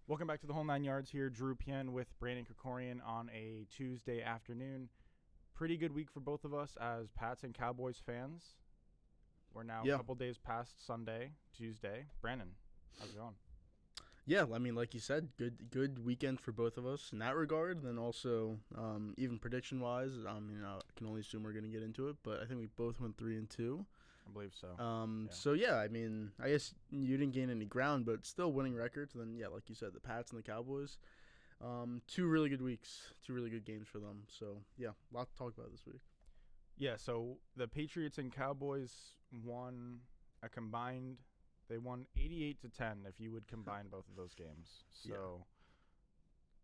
Welcome back to the Whole Nine Yards here. Drew Pien with Brandon Krikorian on a Tuesday afternoon. Pretty good week for both of us as Pats and Cowboys fans. We're now a couple days past Sunday, Tuesday. Brandon, how's it going? Yeah, I mean, like you said, good weekend for both of us in that regard. And then also, even prediction-wise, I can only assume we're going to get into it, but I think we both went 3-2. I believe so. So yeah, I mean, I guess you didn't gain any ground, but still winning records. And then, yeah, like you said, the Pats and the Cowboys, two really good weeks, two really good games for them. So yeah, a lot to talk about this week. Yeah, so the Patriots and Cowboys won a combined. They won 88-10 if you would combine both of those games. So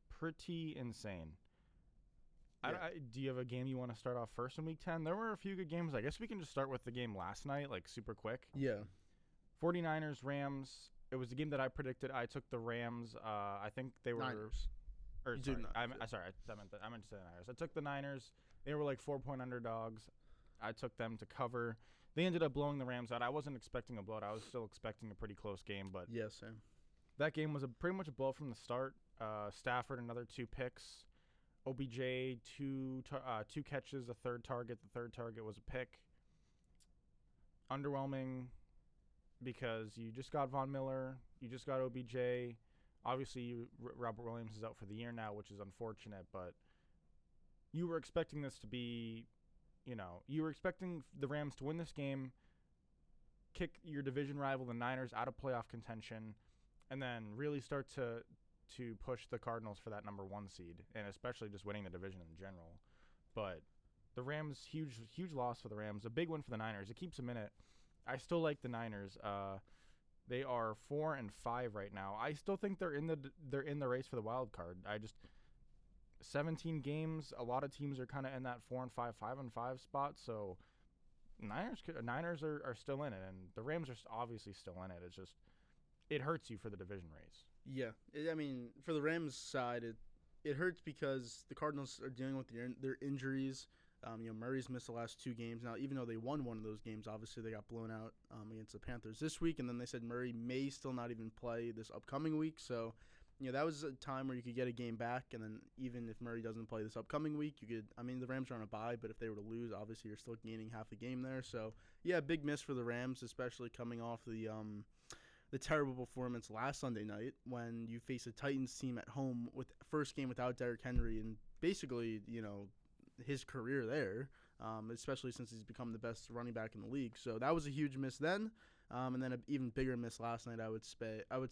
pretty insane. Yeah. Do you have a game you want to start off first in Week 10? There were a few good games. I guess we can just start with the game last night, like super quick. Yeah. 49ers, Rams. It was the game that I predicted. I took the Rams. I think they were Niners. I meant to say the Niners. I took the Niners. They were like 4-point underdogs. I took them to cover. They ended up blowing the Rams out. I wasn't expecting a blowout. I was still expecting a pretty close game, but Yeah, same. that game was pretty much a blow from the start. Stafford, another 2 picks. OBJ, two catches, a third target. The third target was a pick. Underwhelming because you just got Von Miller. You just got OBJ. Obviously, Robert Williams is out for the year now, which is unfortunate, but you were expecting this to be, you were expecting the Rams to win this game, kick your division rival, the Niners, out of playoff contention, and then really start to push the Cardinals for that number 1 seed, and especially just winning the division in general. But the Rams, huge loss for the Rams. A big win for the Niners. It keeps them in it. I still like the Niners. They are 4-5 right now. I still think they're in the race for the wild card. 17 games. A lot of teams are kind of in that 4-5, 5-5 spot. So Niners are still in it, and the Rams are obviously still in it. It's just it hurts you for the division race. Yeah, for the Rams side, it hurts because the Cardinals are dealing with their injuries. Murray's missed the last 2 games. Now, even though they won one of those games, obviously they got blown out against the Panthers this week, and then they said Murray may still not even play this upcoming week. So, that was a time where you could get a game back, and then even if Murray doesn't play this upcoming week, you could. The Rams are on a bye, but if they were to lose, obviously you're still gaining half a game there. So, yeah, big miss for the Rams, especially coming off the terrible performance last Sunday night when you face a Titans team at home with first game without Derrick Henry and basically, his career there, especially since he's become the best running back in the league. So that was a huge miss then, and then an even bigger miss last night, I would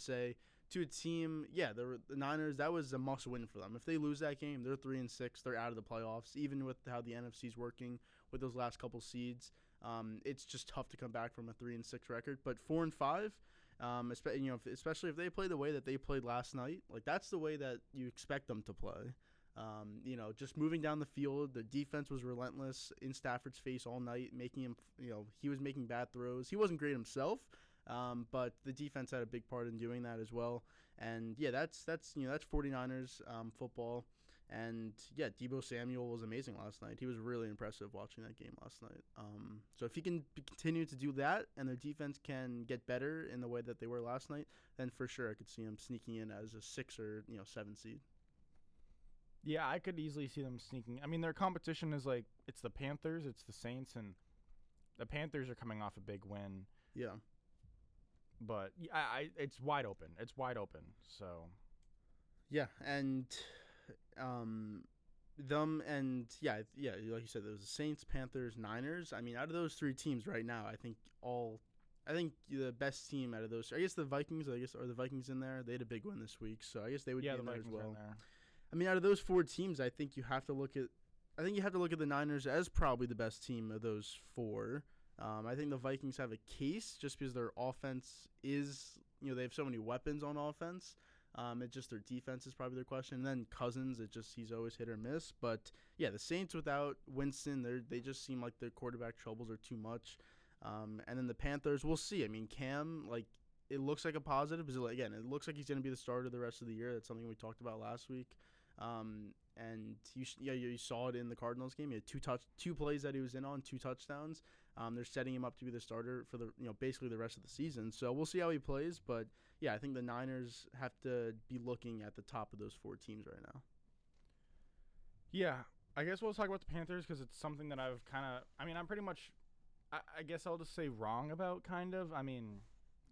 say, to a team, the Niners, that was a must-win for them. If they lose that game, they're 3-6, they're out of the playoffs, even with how the NFC's working with those last couple seeds. It's just tough to come back from a 3-6 record, but 4-5, especially if they play the way that they played last night, like that's the way that you expect them to play. Just moving down the field, the defense was relentless in Stafford's face all night, making him, he was making bad throws. He wasn't great himself, but the defense had a big part in doing that as well. And yeah, that's 49ers football. And yeah, Deebo Samuel was amazing last night. He was really impressive watching that game last night. So if he can continue to do that and their defense can get better in the way that they were last night, then for sure I could see him sneaking in as a 6 or 7 seed. Yeah, I could easily see them sneaking. Their competition is it's the Panthers, it's the Saints, and the Panthers are coming off a big win. Yeah. But it's wide open. It's wide open. So. Yeah, and like you said, there was the Saints, Panthers, Niners. Out of those 3 teams right now, I think the best team out of those, I guess the Vikings, are the Vikings in there? They had a big win this week, so I guess they would be in there as well. Out of those 4 teams, I think you have to look at the Niners as probably the best team of those 4. I think the Vikings have a case just because their offense is, they have so many weapons on offense. It's just their defense is probably their question. And then Cousins, he's always hit or miss. But yeah, the Saints without Winston, they just seem like their quarterback troubles are too much. And then the Panthers, we'll see. Cam, it looks like a positive. Because, again, it looks like he's going to be the starter the rest of the year. That's something we talked about last week. And you saw it in the Cardinals game. He had two plays that he was in on, 2 touchdowns. They're setting him up to be the starter for the basically the rest of the season. So we'll see how he plays. But yeah, I think the Niners have to be looking at the top of those 4 teams right now. Yeah, I guess we'll talk about the Panthers because it's something that I've kind of. I mean, I'm pretty much. I guess I'll just say wrong about kind of. I mean,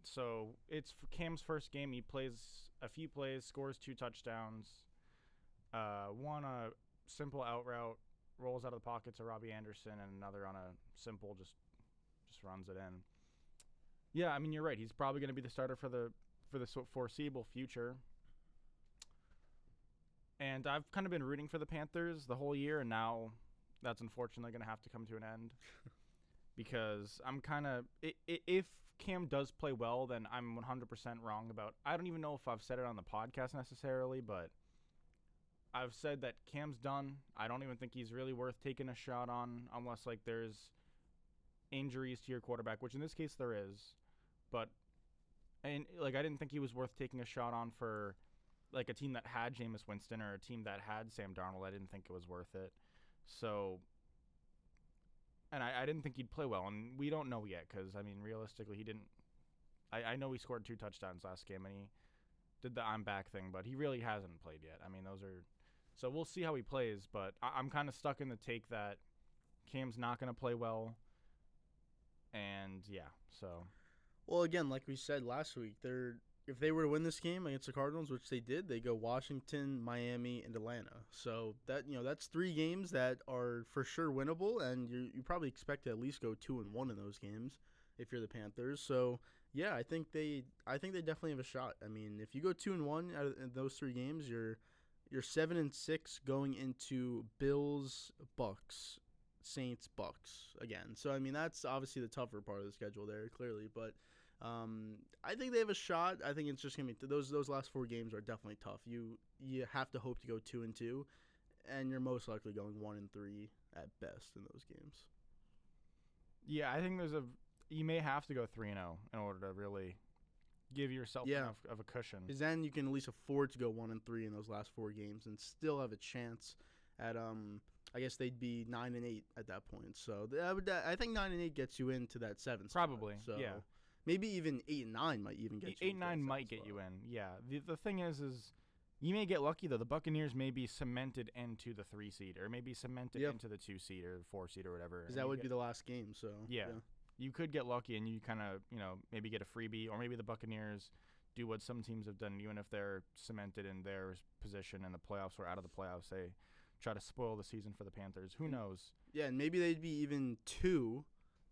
so it's Cam's first game. He plays a few plays, scores 2 touchdowns. One a simple out route, rolls out of the pocket to Robbie Anderson, and another on a simple just runs it in. Yeah, I mean you're right. He's probably going to be the starter for the foreseeable future. And I've kind of been rooting for the Panthers the whole year, and now that's unfortunately going to have to come to an end because I'm kind of if Cam does play well, then I'm 100% wrong about. I don't even know if I've said it on the podcast necessarily, but I've said that Cam's done. I don't even think he's really worth taking a shot on unless like there's injuries to your quarterback, which in this case there is. But I didn't think he was worth taking a shot on for like a team that had Jameis Winston or a team that had Sam Darnold. I didn't think it was worth it. So, and I didn't think he'd play well, and we don't know yet because I mean realistically he didn't. I know he scored 2 touchdowns last game and he did the I'm back thing, but he really hasn't played yet. I mean those are. So we'll see how he plays, but I'm kind of stuck in the take that Cam's not going to play well. And, yeah, so. Well, again, like we said last week, if they were to win this game against the Cardinals, which they did, they go Washington, Miami, and Atlanta. So that's 3 games that are for sure winnable, and you probably expect to at least go 2-1 in those games if you're the Panthers. So, yeah, I think they definitely have a shot. I mean, if you go 2-1 out of those 3 games, you're 7-6 going into Bills, Bucks, Saints, Bucks again. So I mean that's obviously the tougher part of the schedule there, clearly. But I think they have a shot. I think it's just gonna be those last 4 games are definitely tough. You have to hope to go 2-2, and you're most likely going 1-3 at best in those games. Yeah, I think you may have to go 3-0 in order to really give yourself enough of a cushion. Because then you can at least afford to go 1-3 in those last 4 games and still have a chance at I guess they'd be 9-8 at that point. So I think 9-8 gets you into that 7th. Probably. Spot. So yeah. Maybe even 8-9 might even get you. 8-9 might get you in. Yeah. The thing is you may get lucky though. The Buccaneers may be cemented into the 3 seed or maybe cemented into the 2 seed or 4 seed or whatever. Because that would be the last game. So yeah. You could get lucky and you kind of, maybe get a freebie, or maybe the Buccaneers do what some teams have done, even if they're cemented in their position in the playoffs or out of the playoffs. They try to spoil the season for the Panthers. Who knows? Yeah, and maybe they'd be even 2,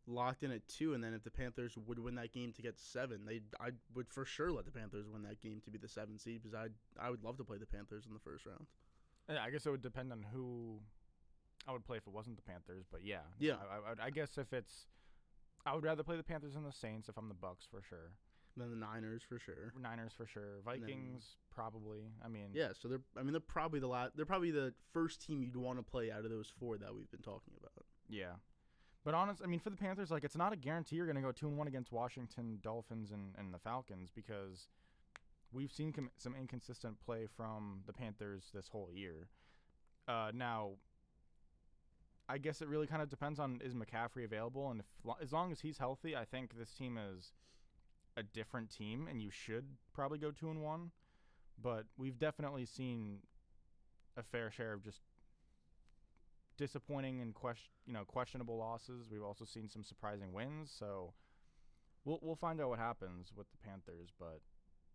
locked in at 2, and then if the Panthers would win that game to get 7, I would for sure let the Panthers win that game to be the 7 seed because I would love to play the Panthers in the first round. Yeah, I guess it would depend on who I would play if it wasn't the Panthers, but yeah. I guess if it's. I would rather play the Panthers than the Saints if I'm the Bucks for sure. Then the Niners for sure. Vikings probably. I mean. Yeah, so they're probably the first team you'd want to play out of those 4 that we've been talking about. Yeah, but for the Panthers, like it's not a guarantee you're going to go 2-1 against Washington, Dolphins, and the Falcons because we've seen some inconsistent play from the Panthers this whole year. Now. I guess it really kind of depends on is McCaffrey available, and as long as he's healthy, I think this team is a different team, and you should probably go 2-1. But we've definitely seen a fair share of just disappointing and questionable losses. We've also seen some surprising wins, so we'll find out what happens with the Panthers. But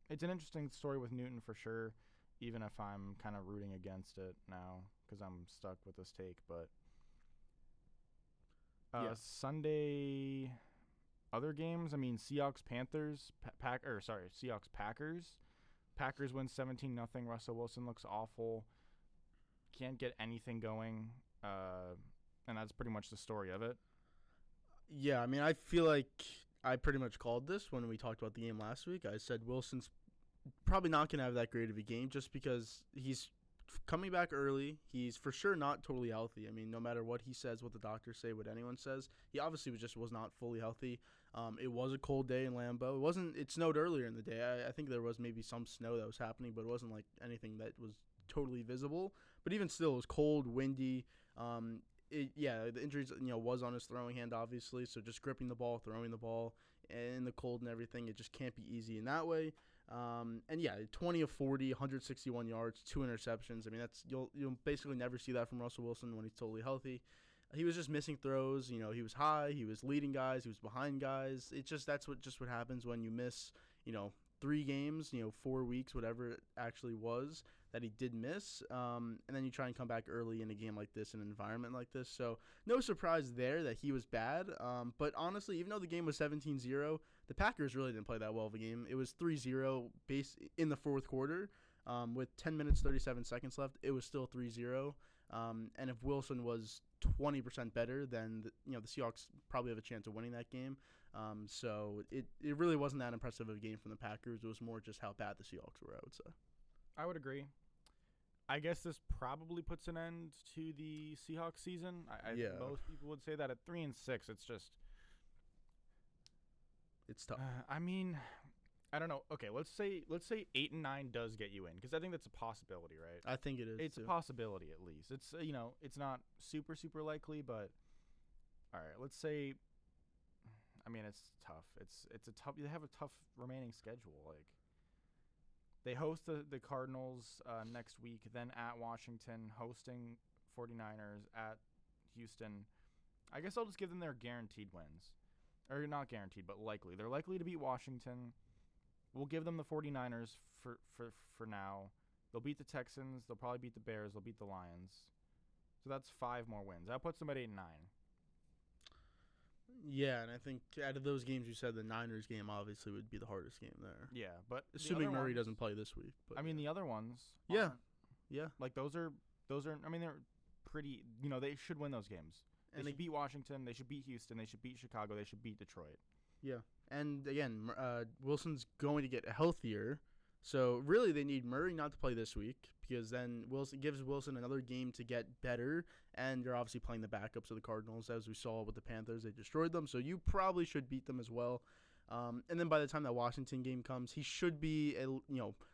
it's an interesting story with Newton for sure, even if I'm kind of rooting against it now because I'm stuck with this take, but. Sunday, other games. I mean, Seahawks, Panthers, Seahawks, Packers. Packers win 17-0. Russell Wilson looks awful. Can't get anything going. And that's pretty much the story of it. Yeah, I mean, I feel like I pretty much called this when we talked about the game last week. I said Wilson's probably not going to have that great of a game just because he's coming back early. He's for sure not totally healthy. I mean, no matter what he says, what the doctors say, what anyone says, he obviously was not fully healthy. It was a cold day in Lambeau. It snowed earlier in the day. I think there was maybe some snow that was happening, but it wasn't like anything that was totally visible. But even still, it was cold, windy. The injuries, was on his throwing hand, obviously. So just gripping the ball, throwing the ball in the cold and everything, it just can't be easy in that way. 20 of 40, 161 yards, 2 interceptions. I mean, you'll basically never see that from Russell Wilson when he's totally healthy. He was just missing throws. He was high, he was leading guys, he was behind guys. That's what happens when you miss, 3 games, 4 weeks, whatever it actually was that he did miss. And then you try and come back early in a game like this, in an environment like this. So no surprise there that he was bad. But honestly, even though the game was 17-0, the Packers really didn't play that well of a game. It was 3-0 in the fourth quarter. With 10 minutes, 37 seconds left, it was still 3-0. And if Wilson was 20% better, then the Seahawks probably have a chance of winning that game. So it really wasn't that impressive of a game from the Packers. It was more just how bad the Seahawks were, I would say. I would agree. I guess this probably puts an end to the Seahawks season. Most people would say that at 3-6, it's tough. I mean, I don't know. Okay, let's say 8-9 does get you in, because I think that's a possibility, right? I think it is. It's a possibility, at least. It's it's not super likely, but all right. Let's say. I mean, it's tough. It's a tough. They have a tough remaining schedule. Like, they host the Cardinals next week, then at Washington, hosting 49ers, at Houston. I guess I'll just give them their guaranteed wins. Or not guaranteed, but likely. They're likely to beat Washington. We'll give them the 49ers for now. They'll beat the Texans. They'll probably beat the Bears. They'll beat the Lions. So that's 5 more wins. That puts them at 8-9. Yeah, and I think out of those games you said, the Niners game obviously would be the hardest game there. Yeah, but assuming Murray doesn't play this week. But I mean, the other ones. Yeah. Like those are. I mean, they're pretty. They should win those games. They should beat Washington. They should beat Houston. They should beat Chicago. They should beat Detroit. Yeah, and again, Wilson's going to get healthier, so really they need Murray not to play this week, because then gives Wilson another game to get better, and you're obviously playing the backups of the Cardinals, as we saw with the Panthers. They destroyed them, so you probably should beat them as well. And then by the time that Washington game comes, he should be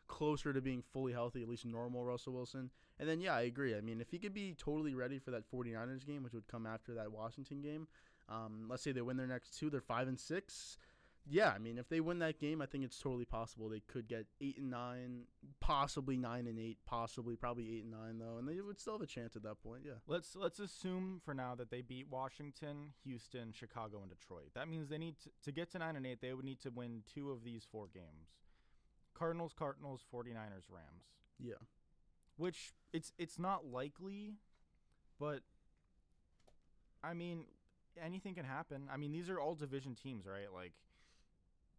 closer to being fully healthy, at least normal Russell Wilson. And then, I agree. I mean, if he could be totally ready for that 49ers game, which would come after that Washington game, let's say they win their next 2, they're 5-6. Yeah, I mean, if they win that game, I think it's totally possible they could get 8-9, possibly 9-8, probably 8-9 though, and they would still have a chance at that point. Yeah. Let's assume for now that they beat Washington, Houston, Chicago, and Detroit. That means they need to get to 9-8. They would need to win 2 of these 4 games: Cardinals, 49ers, Rams. Yeah. Which it's not likely, but I mean, anything can happen. I mean, these are all division teams, right? Like,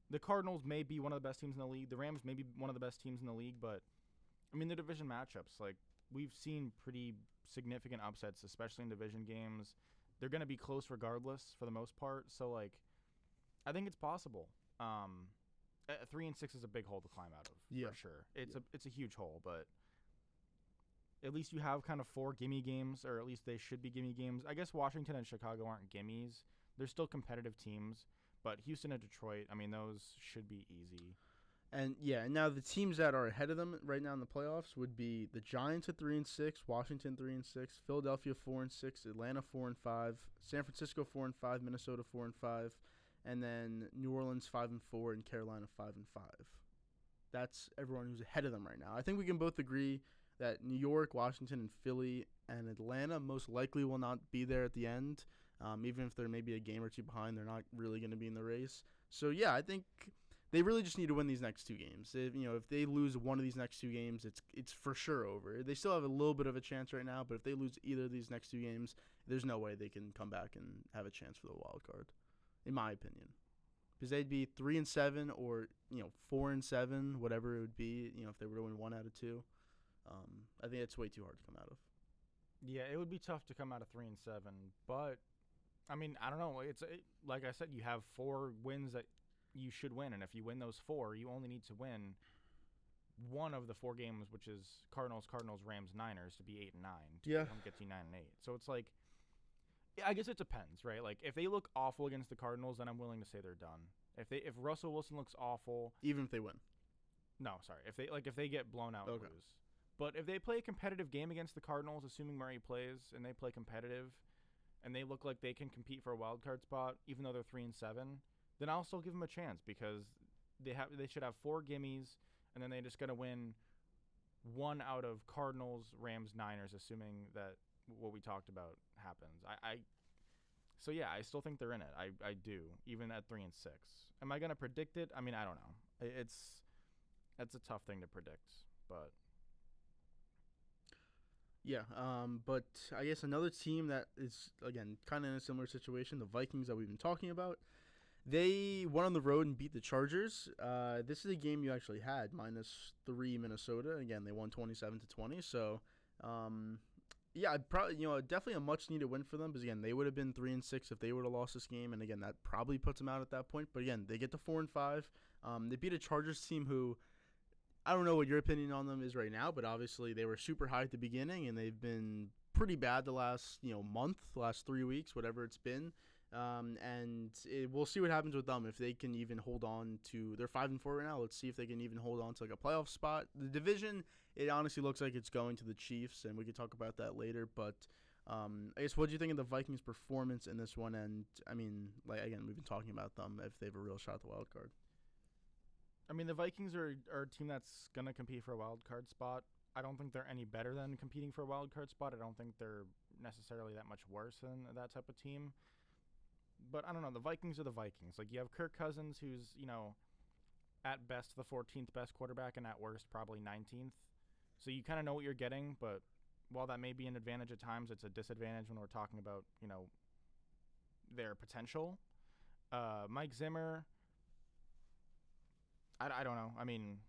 the Cardinals may be one of the best teams in the league. The Rams may be one of the best teams in the league, but I mean, the division matchups, like, we've seen pretty significant upsets, especially in division games. They're going to be close regardless for the most part. So, like, I think it's possible. 3-6 is a big hole to climb out of, for sure. It's a huge hole, but at least you have kind of 4 gimme games, or at least they should be gimme games. I guess Washington and Chicago aren't gimmies. They're still competitive teams. But Houston and Detroit, I mean, those should be easy. And now the teams that are ahead of them right now in the playoffs would be the Giants at 3-6, Washington 3-6, Philadelphia 4-6, Atlanta 4-5, San Francisco 4-5, Minnesota 4-5, and then New Orleans 5-4, and Carolina 5-5. That's everyone who's ahead of them right now. I think we can both agree that New York, Washington, and Philly and Atlanta most likely will not be there at the end. Even if they're maybe a game or 2 behind, they're not really going to be in the race. So, I think they really just need to win these next 2 games. If they lose one of these next 2 games, it's for sure over. They still have a little bit of a chance right now, but if they lose either of these next 2 games, there's no way they can come back and have a chance for the wild card, in my opinion. Because they'd be 3-7 or 4-7, whatever it would be. If they were to win 1 out of 2, I think it's way too hard to come out of. Yeah, it would be tough to come out of 3-7, but I mean, I don't know. Like I said, you have 4 wins that you should win, and if you win those 4, you only need to win one of the 4 games, which is Cardinals, Rams, Niners, to be 8-9. Yeah. Gets you 9-8. So it's like, I guess it depends, right? Like if they look awful against the Cardinals, then I'm willing to say they're done. If Russell Wilson looks awful, even if they win. No, sorry. If they get blown out and lose. But if they play a competitive game against the Cardinals, assuming Murray plays, and they play competitive, and they look like they can compete for a wild card spot, even though they're 3-7, then I'll still give them a chance because they should have 4 gimmies, and then they just got to win 1 out of Cardinals, Rams, Niners, assuming that what we talked about happens. So yeah, I still think they're in it. I do, even at 3-6. Am I gonna predict it? I mean, I don't know. That's a tough thing to predict, but. Yeah, but I guess another team that is, again, kind of in a similar situation, the Vikings that we've been talking about, they went on the road and beat the Chargers. This is a game you actually had, -3 Minnesota. Again, they won 27-20. So, yeah, definitely a much-needed win for them because, again, they would have been 3-6 if they would have lost this game. And, again, that probably puts them out at that point. But, again, they get to 4-5. They beat a Chargers team who – I don't know what your opinion on them is right now, but obviously they were super high at the beginning, and they've been pretty bad the last month, the last 3 weeks, whatever it's been. We'll see what happens with them if they can even hold on to. They're 5-4 right now. Let's see if they can even hold on to like a playoff spot. The division, it honestly looks like it's going to the Chiefs, and we can talk about that later. But I guess what do you think of the Vikings' performance in this one? And I mean, like again, we've been talking about them if they have a real shot at the wild card. I mean, the Vikings are a team that's going to compete for a wild card spot. I don't think they're any better than competing for a wild card spot. I don't think they're necessarily that much worse than that type of team. But I don't know. The Vikings are the Vikings. Like, you have Kirk Cousins, who's, at best the 14th best quarterback and at worst probably 19th. So you kind of know what you're getting. But while that may be an advantage at times, it's a disadvantage when we're talking about, their potential. Mike Zimmer, I don't know. I mean,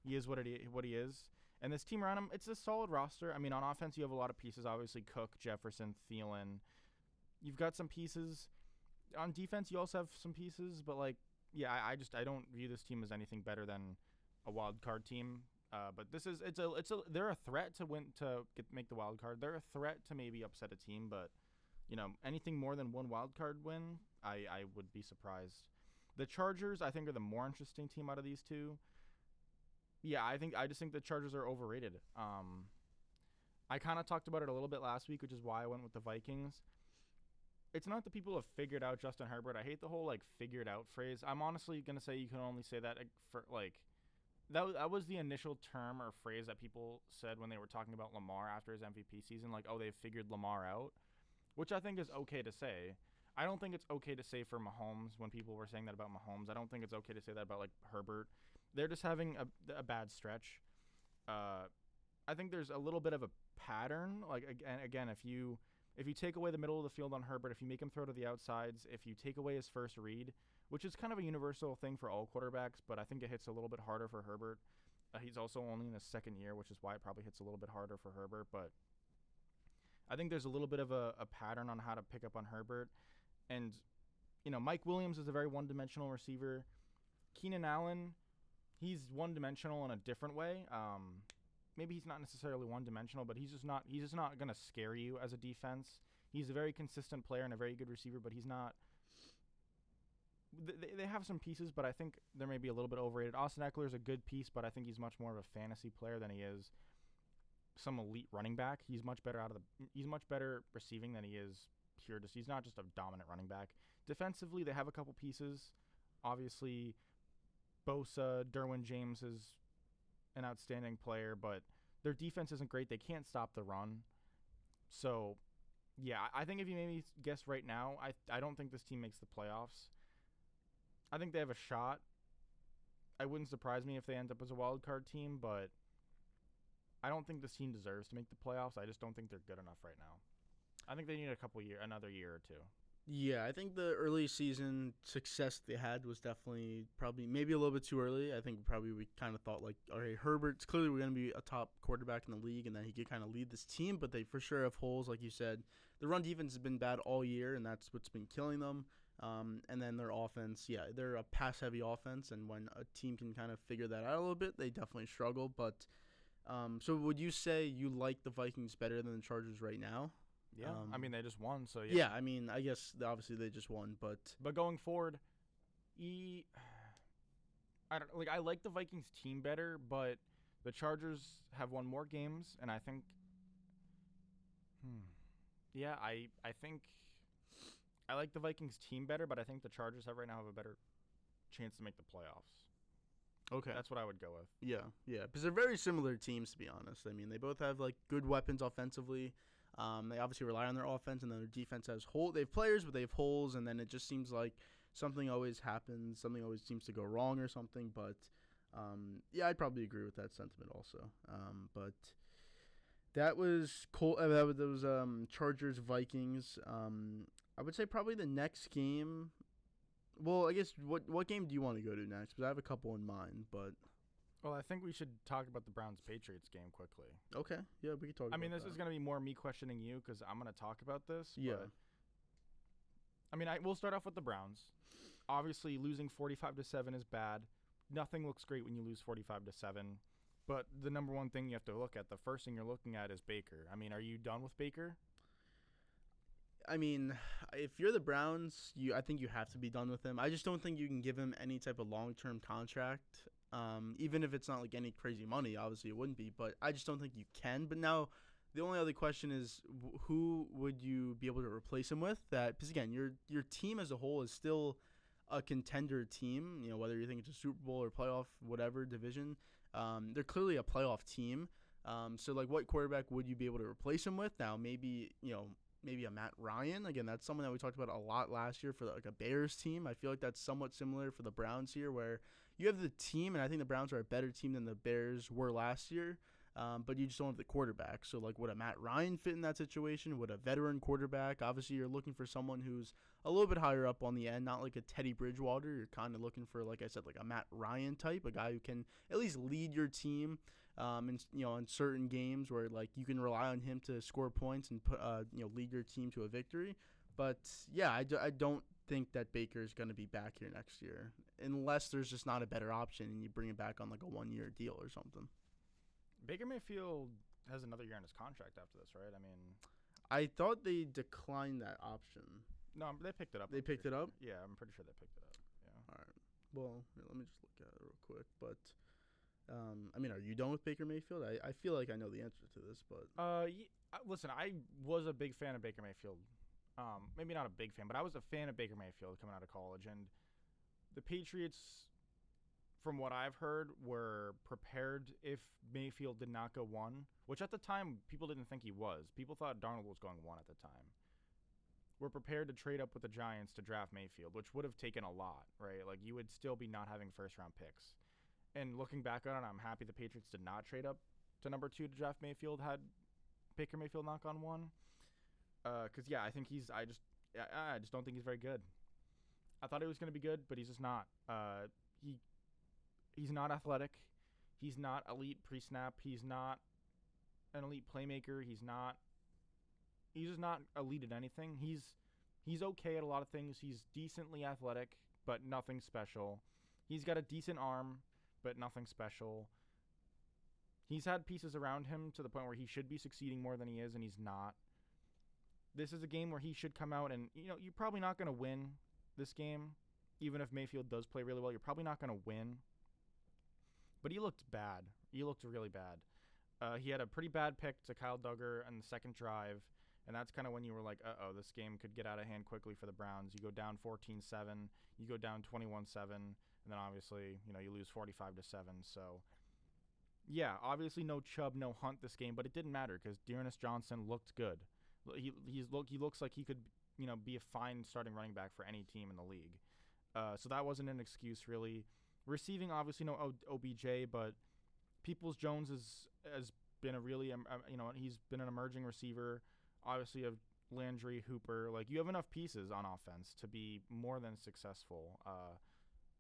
he is what he is. And this team around him, it's a solid roster. I mean, on offense, you have a lot of pieces. Obviously, Cook, Jefferson, Thielen. You've got some pieces. On defense, you also have some pieces. But, I don't view this team as anything better than a wild card team. But they're a threat to make the wild card. They're a threat to maybe upset a team. But, anything more than one wild card win, I would be surprised. The Chargers, I think, are the more interesting team out of these two. Yeah, I just think the Chargers are overrated. I kind of talked about it a little bit last week, which is why I went with the Vikings. It's not that people have figured out Justin Herbert. I hate the whole figured out phrase. I'm honestly gonna say you can only say that for that was the initial term or phrase that people said when they were talking about Lamar after his MVP season. They've figured Lamar out, which I think is okay to say. I don't think it's okay to say for Mahomes when people were saying that about Mahomes. I don't think it's okay to say that about Herbert. They're just having a bad stretch. I think there's a little bit of a pattern. Again, if you take away the middle of the field on Herbert, if you make him throw to the outsides, if you take away his first read, which is kind of a universal thing for all quarterbacks, but I think it hits a little bit harder for Herbert. He's also only in his second year, which is why it probably hits a little bit harder for Herbert. But I think there's a little bit of a pattern on how to pick up on Herbert. And, Mike Williams is a very one-dimensional receiver. Keenan Allen, he's one-dimensional in a different way. Maybe he's not necessarily one-dimensional, but he's just not going to scare you as a defense. He's a very consistent player and a very good receiver, but he's not. They have some pieces, but I think they're maybe a little bit overrated. Austin Eckler is a good piece, but I think he's much more of a fantasy player than he is some elite running back. He's much better receiving than he is pure. He's not just a dominant running back. Defensively, they have a couple pieces. Obviously, Bosa, Derwin James is an outstanding player, but their defense isn't great. They can't stop the run. So, yeah, I think if you maybe guess right now, I don't think this team makes the playoffs. I think they have a shot. It wouldn't surprise me if they end up as a wild card team, but I don't think this team deserves to make the playoffs. I just don't think they're good enough right now. I think they need another year or two. Yeah, I think the early season success they had was definitely probably maybe a little bit too early. I think probably we kind of thought okay, Herbert's clearly going to be a top quarterback in the league and that he could kind of lead this team, but they for sure have holes, like you said. The run defense has been bad all year, and that's what's been killing them. And then their offense, they're a pass-heavy offense, and when a team can kind of figure that out a little bit, they definitely struggle. But so would you say you like the Vikings better than the Chargers right now? Yeah, I mean they just won, so Yeah, I mean I guess obviously they just won, but going forward, I like the Vikings team better, but the Chargers have won more games, and I think, I think I like the Vikings team better, but I think the Chargers right now have a better chance to make the playoffs. Okay, that's what I would go with. Yeah, because they're very similar teams, to be honest. I mean, they both have like good weapons offensively. They obviously rely on their offense, and then their defense has holes. They have players, but they have holes, and then it just seems like something always happens. Something always seems to go wrong or something. But I'd probably agree with that sentiment also. But that was Chargers Vikings. I would say probably the next game. Well, I guess what game do you want to go to next? Because I have a couple in mind, but. Well, I think we should talk about the Browns-Patriots game quickly. Okay. Yeah, we can talk about that. I mean, this is going to be more me questioning you because I'm going to talk about this. Yeah. But, I mean, we'll start off with the Browns. Obviously, losing 45-7 is bad. Nothing looks great when you lose 45-7. But the number one thing you have to look at, the first thing you're looking at is Baker. I mean, are you done with Baker? I mean, if you're the Browns, I think you have to be done with him. I just don't think you can give him any type of long-term contract. Even if it's not like any crazy money, obviously it wouldn't be, but I just don't think you can. But now the only other question is who would you be able to replace him with? Because again, your team as a whole is still a contender team. You know, whether you think it's a Super Bowl or playoff, whatever division, they're clearly a playoff team. So like, what quarterback would you be able to replace him with? Now maybe a Matt Ryan. Again, that's someone that we talked about a lot last year for like a Bears team. I feel like that's somewhat similar for the Browns here, where you have the team, and I think the Browns are a better team than the Bears were last year, but you just don't have the quarterback. So, like, would a Matt Ryan fit in that situation? Would a veteran quarterback? Obviously, you're looking for someone who's a little bit higher up on the end, not like a Teddy Bridgewater. You're kind of looking for, like I said, like a Matt Ryan type, a guy who can at least lead your team. In certain games where like you can rely on him to score points and put lead your team to a victory. But yeah, I don't think that Baker is going to be back here next year unless there's just not a better option and you bring him back on like a 1-year deal or something. Baker Mayfield has another year on his contract after this, right? I mean, I thought they declined that option. No, they picked it up. They picked it up? Yeah, I'm pretty sure they picked it up. Yeah. All right. Well, let me just look at it real quick. But I mean, are you done with Baker Mayfield? I feel like I know the answer to this, but listen, I was a big fan of Baker Mayfield. Maybe not a big fan, but I was a fan of Baker Mayfield coming out of college, and the Patriots, from what I've heard, were prepared if Mayfield did not go 1, which at the time people didn't think he was. People thought Darnold was going 1 at the time. We're prepared to trade up with the Giants to draft Mayfield, which would have taken a lot, right? Like, you would still be not having first-round picks. And looking back on it, I'm happy the Patriots did not trade up to number 2 to draft Mayfield had Baker Mayfield not gone 1. Because, I think I just don't think he's very good. I thought he was going to be good, but he's just not. He's not athletic. He's not elite pre-snap. He's not an elite playmaker. He's just not elite at anything. He's okay at a lot of things. He's decently athletic, but nothing special. He's got a decent arm, but nothing special. He's had pieces around him to the point where he should be succeeding more than he is, and he's not. This is a game where he should come out and, you're probably not going to win this game. Even if Mayfield does play really well, you're probably not going to win. But he looked bad. He looked really bad. He had a pretty bad pick to Kyle Duggar on the second drive, and that's kind of when you were like, this game could get out of hand quickly for the Browns. You go down 14-7, you go down 21-7, and then obviously, you lose 45-7. So, yeah, obviously no Chubb, no Hunt this game, but it didn't matter because Dearness Johnson looked good. He looks like he could, be a fine starting running back for any team in the league. So that wasn't an excuse really. Receiving, obviously no OBJ, but Peoples-Jones has been a really, he's been an emerging receiver. Obviously, of Landry, Hooper, like you have enough pieces on offense to be more than successful.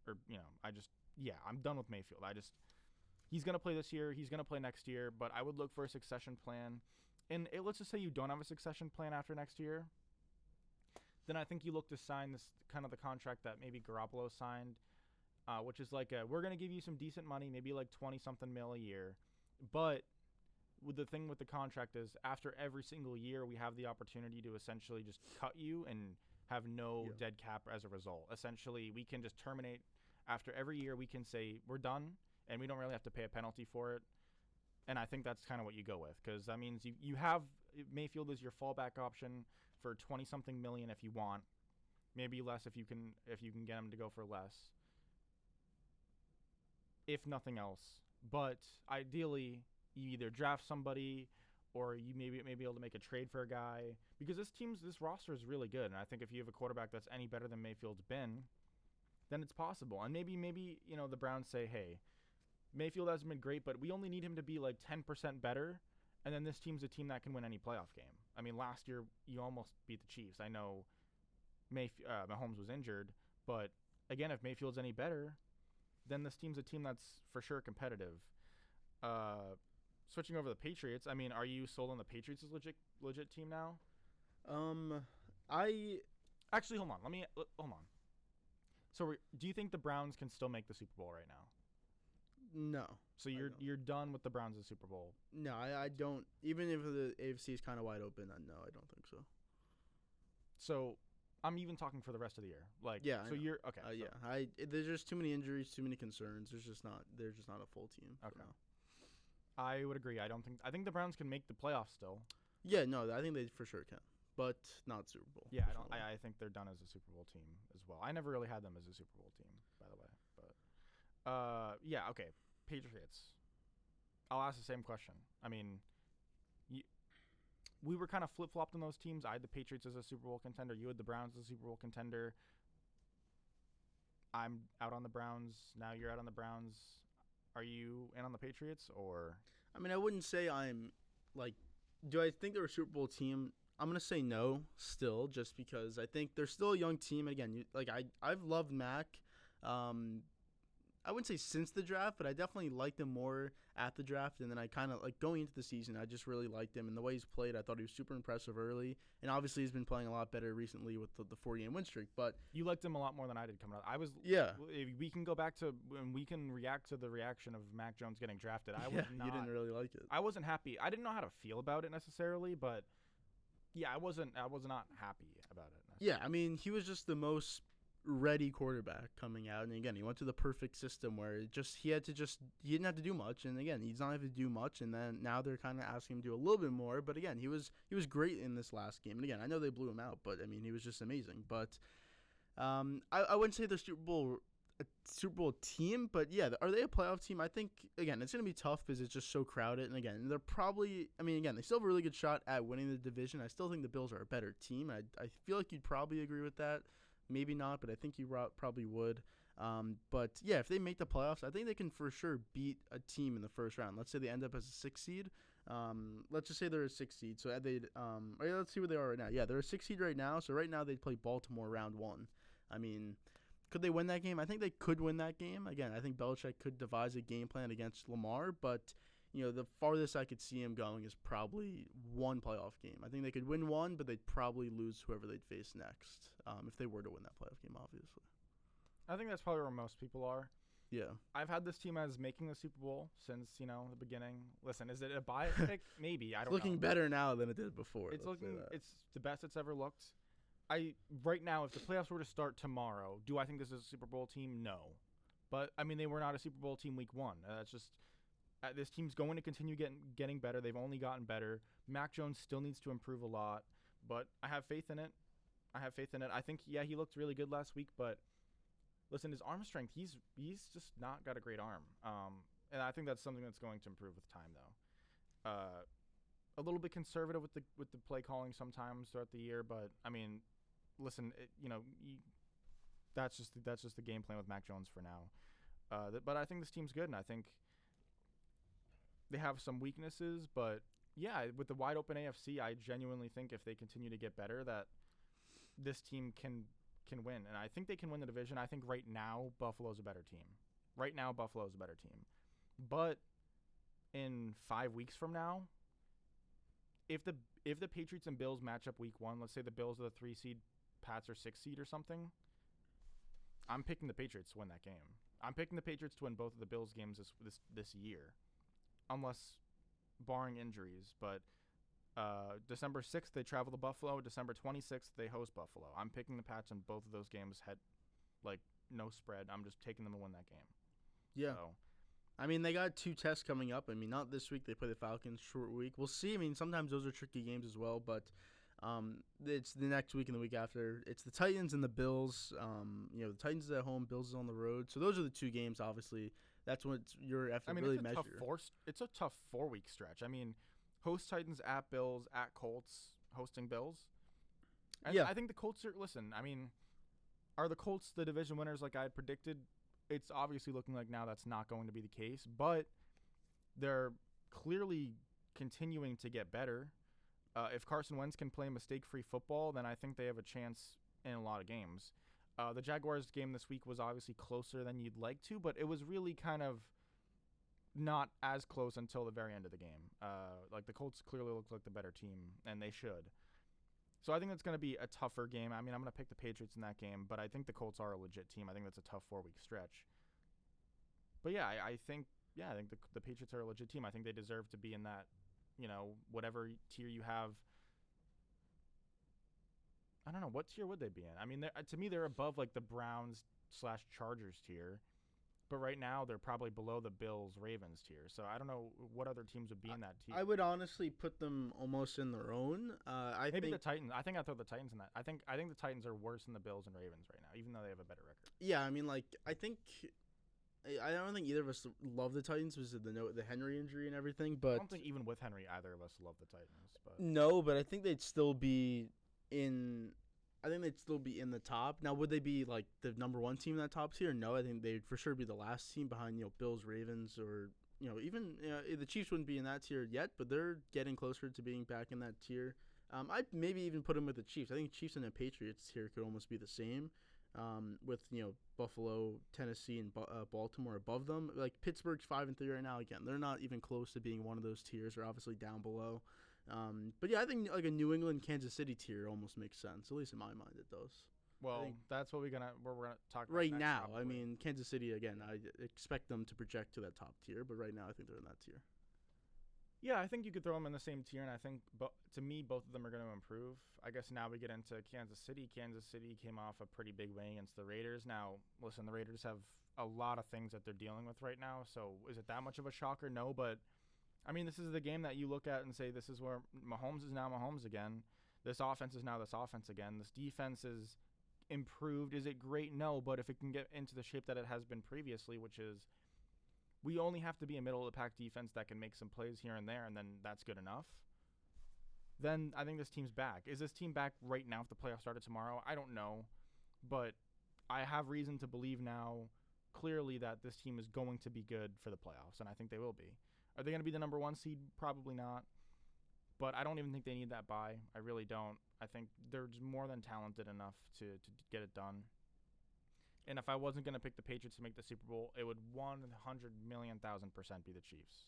I'm done with Mayfield. He's going to play this year. He's going to play next year, but I would look for a succession plan. And let's just say you don't have a succession plan after next year. then I think you look to sign this kind of the contract that maybe Garoppolo signed, which is like we're going to give you some decent money, maybe like 20-something mil a year. But the thing with the contract is after every single year, we have the opportunity to essentially just cut you and have no dead cap as a result. Essentially, we can just terminate after every year. We can say we're done, and we don't really have to pay a penalty for it. And I think that's kind of what you go with, because that means you have Mayfield as your fallback option for 20-something million if you want, maybe less if you can get him to go for less, if nothing else. But ideally, you either draft somebody or you may be able to make a trade for a guy, because this roster is really good. And I think if you have a quarterback that's any better than Mayfield's been, then it's possible. And maybe the Browns say, hey, Mayfield hasn't been great, but we only need him to be like 10% better, and then this team's a team that can win any playoff game. I mean, last year you almost beat the Chiefs. I know Mahomes was injured, but again, if Mayfield's any better, then this team's a team that's for sure competitive. Switching over to the Patriots, I mean, are you sold on the Patriots as legit team now? Actually, hold on. So, do you think the Browns can still make the Super Bowl right now? No. So you're done with the Browns' Super Bowl? No, I don't. Even if the AFC is kind of wide open, no, I don't think so. So I'm even talking for the rest of the year. Like, yeah. So you're okay. There's just too many injuries, too many concerns. They're just not a full team. Okay. I would agree. I think the Browns can make the playoffs still. Yeah, no, I think they for sure can, but not Super Bowl. Yeah, I think they're done as a Super Bowl team as well. I never really had them as a Super Bowl team, by the way. But yeah, okay. Patriots. I'll ask the same question. I mean, we were kind of flip-flopped on those teams. I had the Patriots as a Super Bowl contender. You had the Browns as a Super Bowl contender. I'm out on the Browns. Now you're out on the Browns. Are you in on the Patriots, or? I mean, I wouldn't say I'm, like, do I think they're a Super Bowl team? I'm going to say no still, just because I think they're still a young team. Again, I've loved Mac. I wouldn't say since the draft, but I definitely liked him more at the draft. And then I kind of, like, going into the season, I just really liked him. And the way he's played, I thought he was super impressive early. And obviously he's been playing a lot better recently with the 4-game win streak. But you liked him a lot more than I did coming out. We can go back to when we can react to the reaction of Mac Jones getting drafted. You didn't really like it. I wasn't happy. I didn't know how to feel about it necessarily, but yeah, I was not happy about it. Yeah, I mean, he was just the most ready quarterback coming out, and again, he went to the perfect system where he didn't have to do much, and again, he's not having to do much, and then now they're kind of asking him to do a little bit more, but again, he was great in this last game, and again, I know they blew him out, but I mean, he was just amazing. But I wouldn't say they're a Super Bowl team, but yeah, are they a playoff team? I think, again, it's going to be tough because it's just so crowded, and again, they're probably, I mean, again, they still have a really good shot at winning the division. I still think the Bills are a better team. I feel like you'd probably agree with that. Maybe not, but I think you probably would. But yeah, if they make the playoffs, I think they can for sure beat a team in the first round. Let's say they end up as a 6th seed. Let's just say they're a 6th seed. So let's see where they are right now. Yeah, they're a 6th seed right now. So right now they'd play Baltimore round 1. I mean, could they win that game? I think they could win that game. Again, I think Belichick could devise a game plan against Lamar, but the farthest I could see him going is probably one playoff game. I think they could win one, but they'd probably lose whoever they'd face next if they were to win that playoff game, obviously. I think that's probably where most people are. Yeah. I've had this team as making the Super Bowl since, the beginning. Listen, is it a bias pick? Maybe. I don't know. It's looking better now than it did before. It's the best it's ever looked. Right now, if the playoffs were to start tomorrow, do I think this is a Super Bowl team? No. But, I mean, they were not a Super Bowl team week 1. That's just... this team's going to continue getting better. They've only gotten better. Mac Jones still needs to improve a lot, but I have faith in it. I think, he looked really good last week, but listen, his arm strength, he's just not got a great arm. And I think that's something that's going to improve with time, though. A little bit conservative with the play calling sometimes throughout the year, but I mean, listen, that's just the game plan with Mac Jones for now. But I think this team's good, and I think they have some weaknesses, but yeah, with the wide open AFC, I genuinely think if they continue to get better, that this team can win, and I think they can win the division. I think right now Buffalo's a better team. But in 5 weeks from now, if the Patriots and Bills match up week 1, let's say the Bills are the 3 seed, Pats are 6th seed or something. I'm picking the Patriots to win that game. I'm picking the Patriots to win both of the Bills games this year, unless barring injuries. But December 6th they travel to Buffalo. December 26th they host Buffalo. I'm picking the Pats in both of those games. No spread. I'm just taking them to win that game. Yeah. So, I mean, they got 2 tests coming up. I mean, not this week. They play the Falcons, short week. We'll see. I mean, sometimes those are tricky games as well, but it's the next week and the week after. It's the Titans and the Bills. The Titans is at home, Bills is on the road. So those are the 2 games, obviously. That's what you're have to really measure. It's a tough 4-week stretch. I mean, host Titans at Bills, at Colts, hosting Bills. And I think the Colts are – listen, I mean, are the Colts the division winners like I had predicted? It's obviously looking like now that's not going to be the case, but they're clearly continuing to get better. If Carson Wentz can play mistake-free football, then I think they have a chance in a lot of games. The Jaguars game this week was obviously closer than you'd like to, but it was really kind of not as close until the very end of the game. The Colts clearly look like the better team, and they should. So I think it's going to be a tougher game. I mean, I'm going to pick the Patriots in that game, but I think the Colts are a legit team. I think that's a tough 4-week stretch. But yeah, I think the Patriots are a legit team. I think they deserve to be in that, whatever tier you have. I don't know, what tier would they be in? I mean, to me, they're above the Browns/Chargers tier. But right now, they're probably below the Bills-Ravens tier. So I don't know what other teams would be in that tier. I would honestly put them almost in their own. Maybe the Titans. I think I'd throw the Titans in that. I think the Titans are worse than the Bills and Ravens right now, even though they have a better record. Yeah, I mean, I don't think either of us love the Titans because of the Henry injury and everything. But I don't think even with Henry, either of us love the Titans. But no, but I think they'd still be in. I think they'd still be in the top. Now, would they be the number 1 team in that top tier? No, I think they'd for sure be the last team behind Bills, Ravens, or even the Chiefs wouldn't be in that tier yet, but they're getting closer to being back in that tier. I'd maybe even put them with the Chiefs. I think Chiefs and the Patriots tier could almost be the same, with Buffalo, Tennessee, and Baltimore above them. Pittsburgh's 5-3 right now. Again, they're not even close to being one of those tiers. They're obviously down below. But yeah, I think a New England, Kansas City tier almost makes sense. At least in my mind, it does. Well, that's what we're gonna talk about right next, now. probably. I mean, Kansas City again. I expect them to project to that top tier, but right now I think they're in that tier. Yeah, I think you could throw them in the same tier, and I think to me both of them are going to improve. I guess now we get into Kansas City. Kansas City came off a pretty big win against the Raiders. Now, listen, the Raiders have a lot of things that they're dealing with right now, so is it that much of a shocker? No, but I mean, this is the game that you look at and say this is where Mahomes is now Mahomes again. This offense is now this offense again. This defense is improved. Is it great? No, but if it can get into the shape that it has been previously, which is we only have to be a middle-of-the-pack defense that can make some plays here and there, and then that's good enough, then I think this team's back. Is this team back right now if the playoffs started tomorrow? I don't know, but I have reason to believe now clearly that this team is going to be good for the playoffs, and I think they will be. Are they going to be the number 1 seed? Probably not. But I don't even think they need that bye. I really don't. I think they're just more than talented enough to get it done. And if I wasn't going to pick the Patriots to make the Super Bowl, it would 100,000,000,000% be the Chiefs.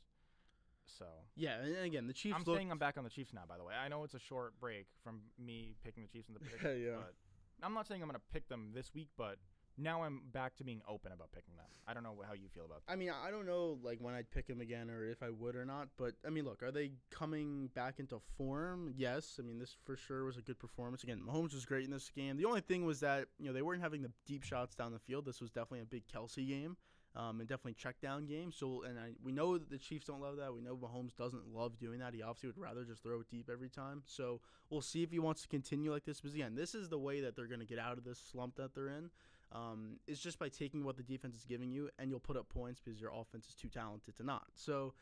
So yeah, and again, the Chiefs. I'm saying I'm back on the Chiefs now. By the way, I know it's a short break from me picking the Chiefs in the predictions, yeah. But I'm not saying I'm going to pick them this week, but now I'm back to being open about picking them. I don't know how you feel about that. I mean, I don't know when I'd pick them again or if I would or not. But I mean, look, are they coming back into form? Yes. I mean, this for sure was a good performance. Again, Mahomes was great in this game. The only thing was that they weren't having the deep shots down the field. This was definitely a big Kelsey game, and definitely check down game. So, we know that the Chiefs don't love that. We know Mahomes doesn't love doing that. He obviously would rather just throw it deep every time. So we'll see if he wants to continue like this. But again, this is the way that they're going to get out of this slump that they're in. It's just by taking what the defense is giving you, and you'll put up points because your offense is too talented to not. So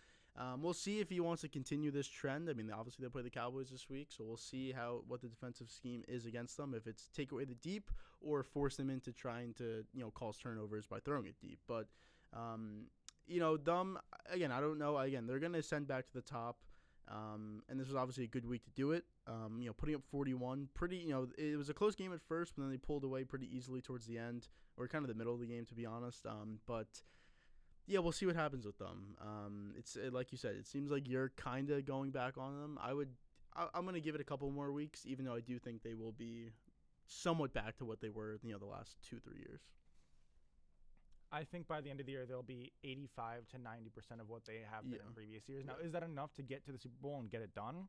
we'll see if he wants to continue this trend. I mean, obviously they play the Cowboys this week, so we'll see what the defensive scheme is against them. If it's take away the deep or force them into trying to cause turnovers by throwing it deep. But them again, I don't know. Again, they're gonna ascend back to the top. And this was obviously a good week to do it. Putting up 41, it was a close game at first, but then they pulled away pretty easily towards the end, or kind of the middle of the game, to be honest. But yeah, we'll see what happens with them. It's like you said, it seems like you're kind of going back on them. I'm going to give it a couple more weeks, even though I do think they will be somewhat back to what they were, the last 2-3 years. I think by the end of the year they'll be 85 to 90% of what they have been in previous years. Now, is that enough to get to the Super Bowl and get it done?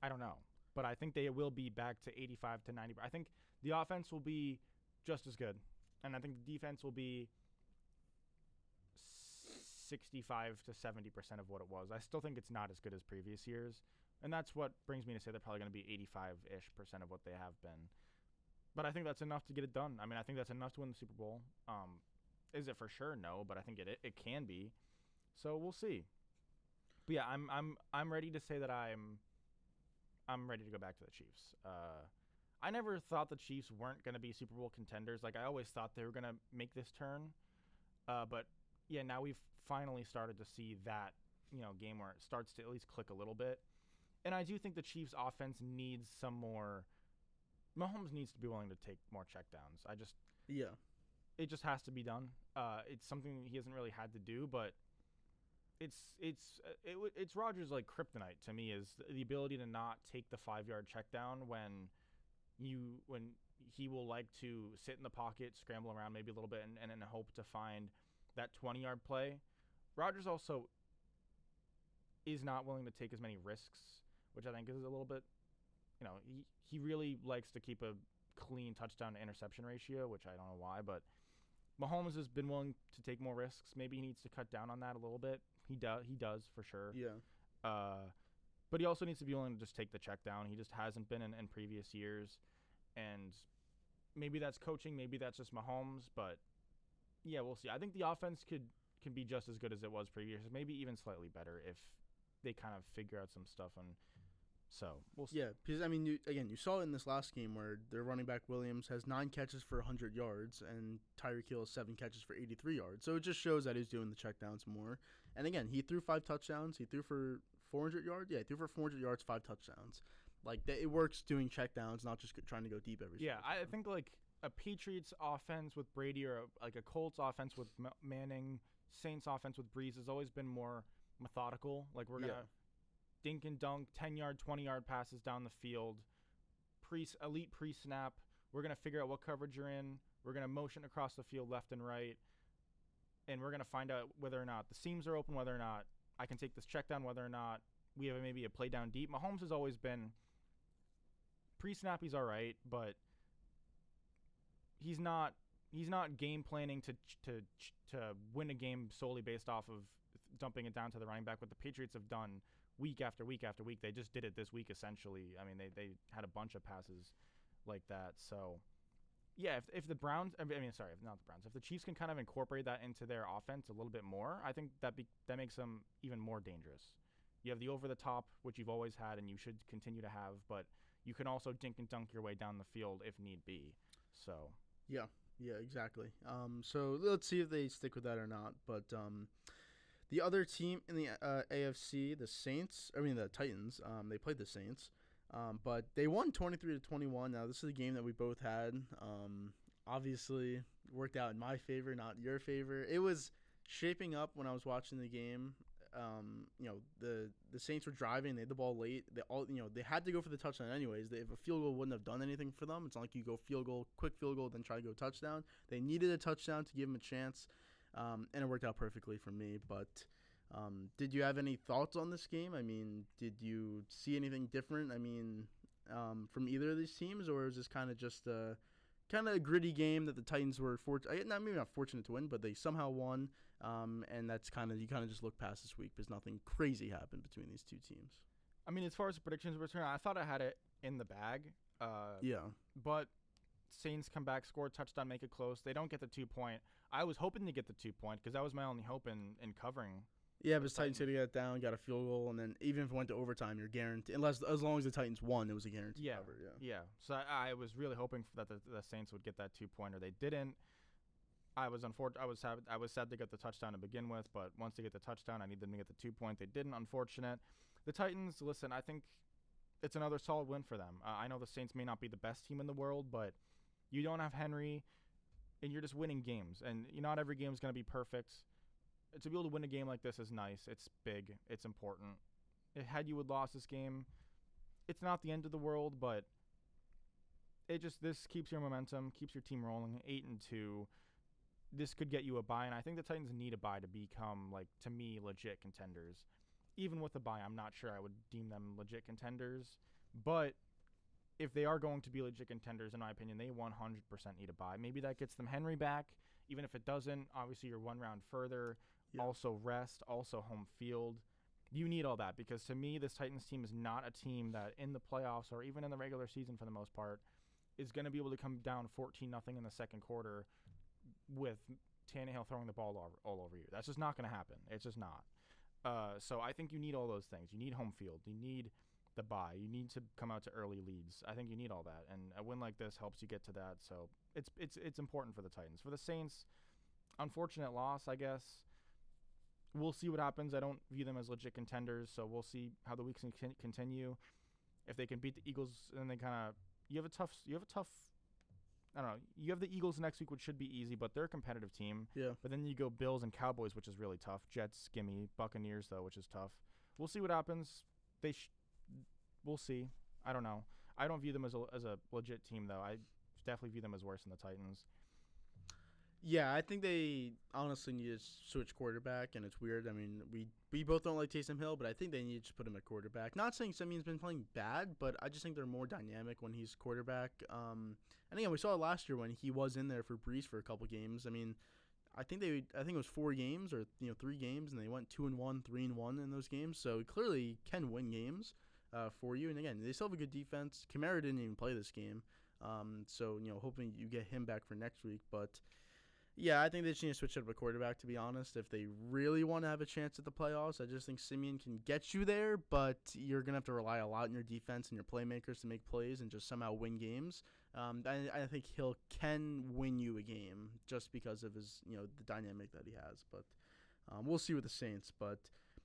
I don't know, but I think they will be back to 85 to 90. I think the offense will be just as good, and I think the defense will be 65 to 70% of what it was. I still think it's not as good as previous years, and that's what brings me to say they're probably going to be 85-ish% of what they have been. But I think that's enough to get it done. I mean, I think that's enough to win the Super Bowl. Is it for sure? No, but I think it can be. So we'll see. But yeah, I'm ready to say that I'm ready to go back to the Chiefs. I never thought the Chiefs weren't going to be Super Bowl contenders. Like, I always thought they were going to make this turn. But yeah, now we've finally started to see that, game where it starts to at least click a little bit. And I do think the Chiefs offense needs some more. Mahomes needs to be willing to take more checkdowns. It just has to be done. It's something he hasn't really had to do, but it's Rodgers' like kryptonite to me, is the ability to not take the 5-yard check down when he will like to sit in the pocket, scramble around maybe a little bit, and hope to find that 20-yard play. Rodgers also is not willing to take as many risks, which I think is a little bit, he really likes to keep a clean touchdown to interception ratio, which I don't know why, but Mahomes has been willing to take more risks. Maybe he needs to cut down on that a little bit. He does for sure. Yeah. But he also needs to be willing to just take the check down. He just hasn't been in previous years. And maybe that's coaching, maybe that's just Mahomes, but yeah, we'll see. I think the offense can be just as good as it was previous, maybe even slightly better if they kind of figure out some stuff. And so we'll see. Yeah, because I mean, you saw it in this last game where their running back Williams has 9 catches for 100 yards and Tyreek Hill has 7 catches for 83 yards. So it just shows that he's doing the checkdowns more. And again, he threw 5 touchdowns. He threw for 400 yards. Yeah, he threw for 400 yards, 5 touchdowns. Like, it works doing checkdowns, not just trying to go deep every single time. I think like a Patriots offense with Brady or like a Colts offense with Manning, Saints offense with Breeze has always been more methodical. Like, we're going to dink and dunk, 10-yard, 20-yard passes down the field, elite pre-snap. We're going to figure out what coverage you're in. We're going to motion across the field left and right, and we're going to find out whether or not the seams are open, whether or not I can take this check down, whether or not we have maybe a play down deep. Mahomes has always been pre-snap, he's all right, but he's not game planning to win a game solely based off of dumping it down to the running back. What the Patriots have done week after week after week. They just did it this week, essentially. I mean, they had a bunch of passes like that. So, yeah, if the Browns – if the Chiefs can kind of incorporate that into their offense a little bit more, I think that makes them even more dangerous. You have the over-the-top, which you've always had and you should continue to have, but you can also dink and dunk your way down the field if need be. So – Yeah, exactly. So let's see if they stick with that or not. But the other team in the AFC, the Titans, they played the Saints, but they won 23-21. Now, this is a game that we both had. Obviously, worked out in my favor, not your favor. It was shaping up when I was watching the game. The Saints were driving. They had the ball late. They had to go for the touchdown anyways. If a field goal wouldn't have done anything for them, it's not like you go quick field goal, then try to go touchdown. They needed a touchdown to give them a chance. And it worked out perfectly for me. But did you have any thoughts on this game? I mean, did you see anything different? I mean, from either of these teams, or is this kind of just a gritty game that the Titans were maybe not fortunate to win, but they somehow won. And that's you just look past this week because nothing crazy happened between these two teams. I mean, as far as the predictions were concerned, I thought I had it in the bag. But Saints come back, score a touchdown, make it close. They don't get the 2-point. I was hoping to get the 2-point because that was my only hope in covering. Yeah, but Titans could have got down, got a field goal, and then even if it went to overtime, you're guaranteed. As long as the Titans won, it was a guaranteed cover. Yeah. So I was really hoping that the Saints would get that 2-pointer. They didn't. I was unfortunate. I was sad to get the touchdown to begin with, but once they get the touchdown, I need them to get the 2-point. They didn't. Unfortunate. The Titans. Listen, I think it's another solid win for them. I know the Saints may not be the best team in the world, but you don't have Henry, and you're just winning games. And not every game is going to be perfect. To be able to win a game like this is nice. It's big. It's important. Had you lost this game, it's not the end of the world, but this keeps your momentum, keeps your team rolling. 8-2. This could get you a bye, and I think the Titans need a bye to become, like, to me, legit contenders. Even with a bye, I'm not sure I would deem them legit contenders. But if they are going to be legit contenders, in my opinion, they 100% need a bye. Maybe that gets them Henry back. Even if it doesn't, obviously you're one round further. Yeah. Also rest, also home field. You need all that because, to me, this Titans team is not a team that in the playoffs or even in the regular season for the most part is going to be able to come down 14-0 in the second quarter with Tannehill throwing the ball all over you. That's just not going to happen. It's just not. So I think you need all those things. You need home field. You need the bye. You need to come out to early leads. I think you need all that, and a win like this helps you get to that. So it's important for the Titans. For the Saints, unfortunate loss, I guess. We'll see what happens. I don't view them as legit contenders, so we'll see how the weeks continue. If they can beat the Eagles, then they kind of you have a tough. I don't know. You have the Eagles next week, which should be easy, but they're a competitive team. Yeah. But then you go Bills and Cowboys, which is really tough. Jets, gimme. Buccaneers, though, which is tough. We'll see what happens. We'll see. I don't know. I don't view them as a legit team, though. I definitely view them as worse than the Titans. Yeah, I think they honestly need to switch quarterback, and it's weird. I mean, we both don't like Taysom Hill, but I think they need to just put him at quarterback. Not saying Simeon's been playing bad, but I just think they're more dynamic when he's quarterback. And again, we saw it last year when he was in there for Brees for a couple games. I mean, I think it was 4 games or 3 games, and they went 2-1, 3-1 in those games. So he clearly can win games for you. And again, they still have a good defense. Kamara didn't even play this game, so hoping you get him back for next week, but. Yeah, I think they just need to switch up a quarterback, to be honest. If they really want to have a chance at the playoffs, I just think Simeon can get you there, but you're going to have to rely a lot on your defense and your playmakers to make plays and just somehow win games. I think Hill can win you a game just because of his, the dynamic that he has. But we'll see with the Saints. But,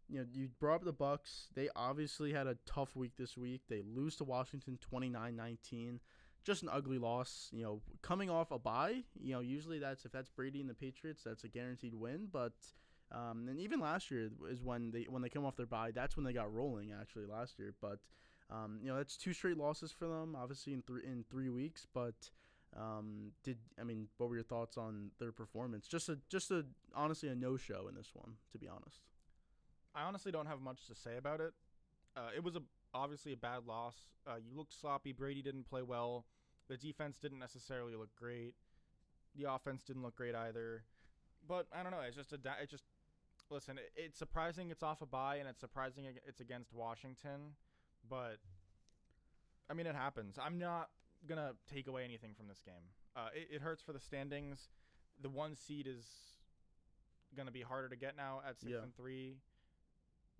you brought up the Bucs. They obviously had a tough week this week. They lose to Washington 29-19. Just an ugly loss, coming off a bye. Usually if that's Brady and the Patriots, that's a guaranteed win. But and even last year is when they come off their bye, that's when they got rolling actually last year. But that's 2 straight losses for them, obviously in 3 weeks. But what were your thoughts on their performance? Just honestly a no-show in this one, to be honest. I honestly don't have much to say about it. It was obviously a bad loss. You looked sloppy. Brady didn't play well. The defense didn't necessarily look great. The offense didn't look great either. But I don't know. Listen. It's surprising it's off a bye, and it's surprising it's against Washington. But I mean, it happens. I'm not gonna take away anything from this game. It hurts for the standings. The 1 seed is gonna be harder to get now at 6-3.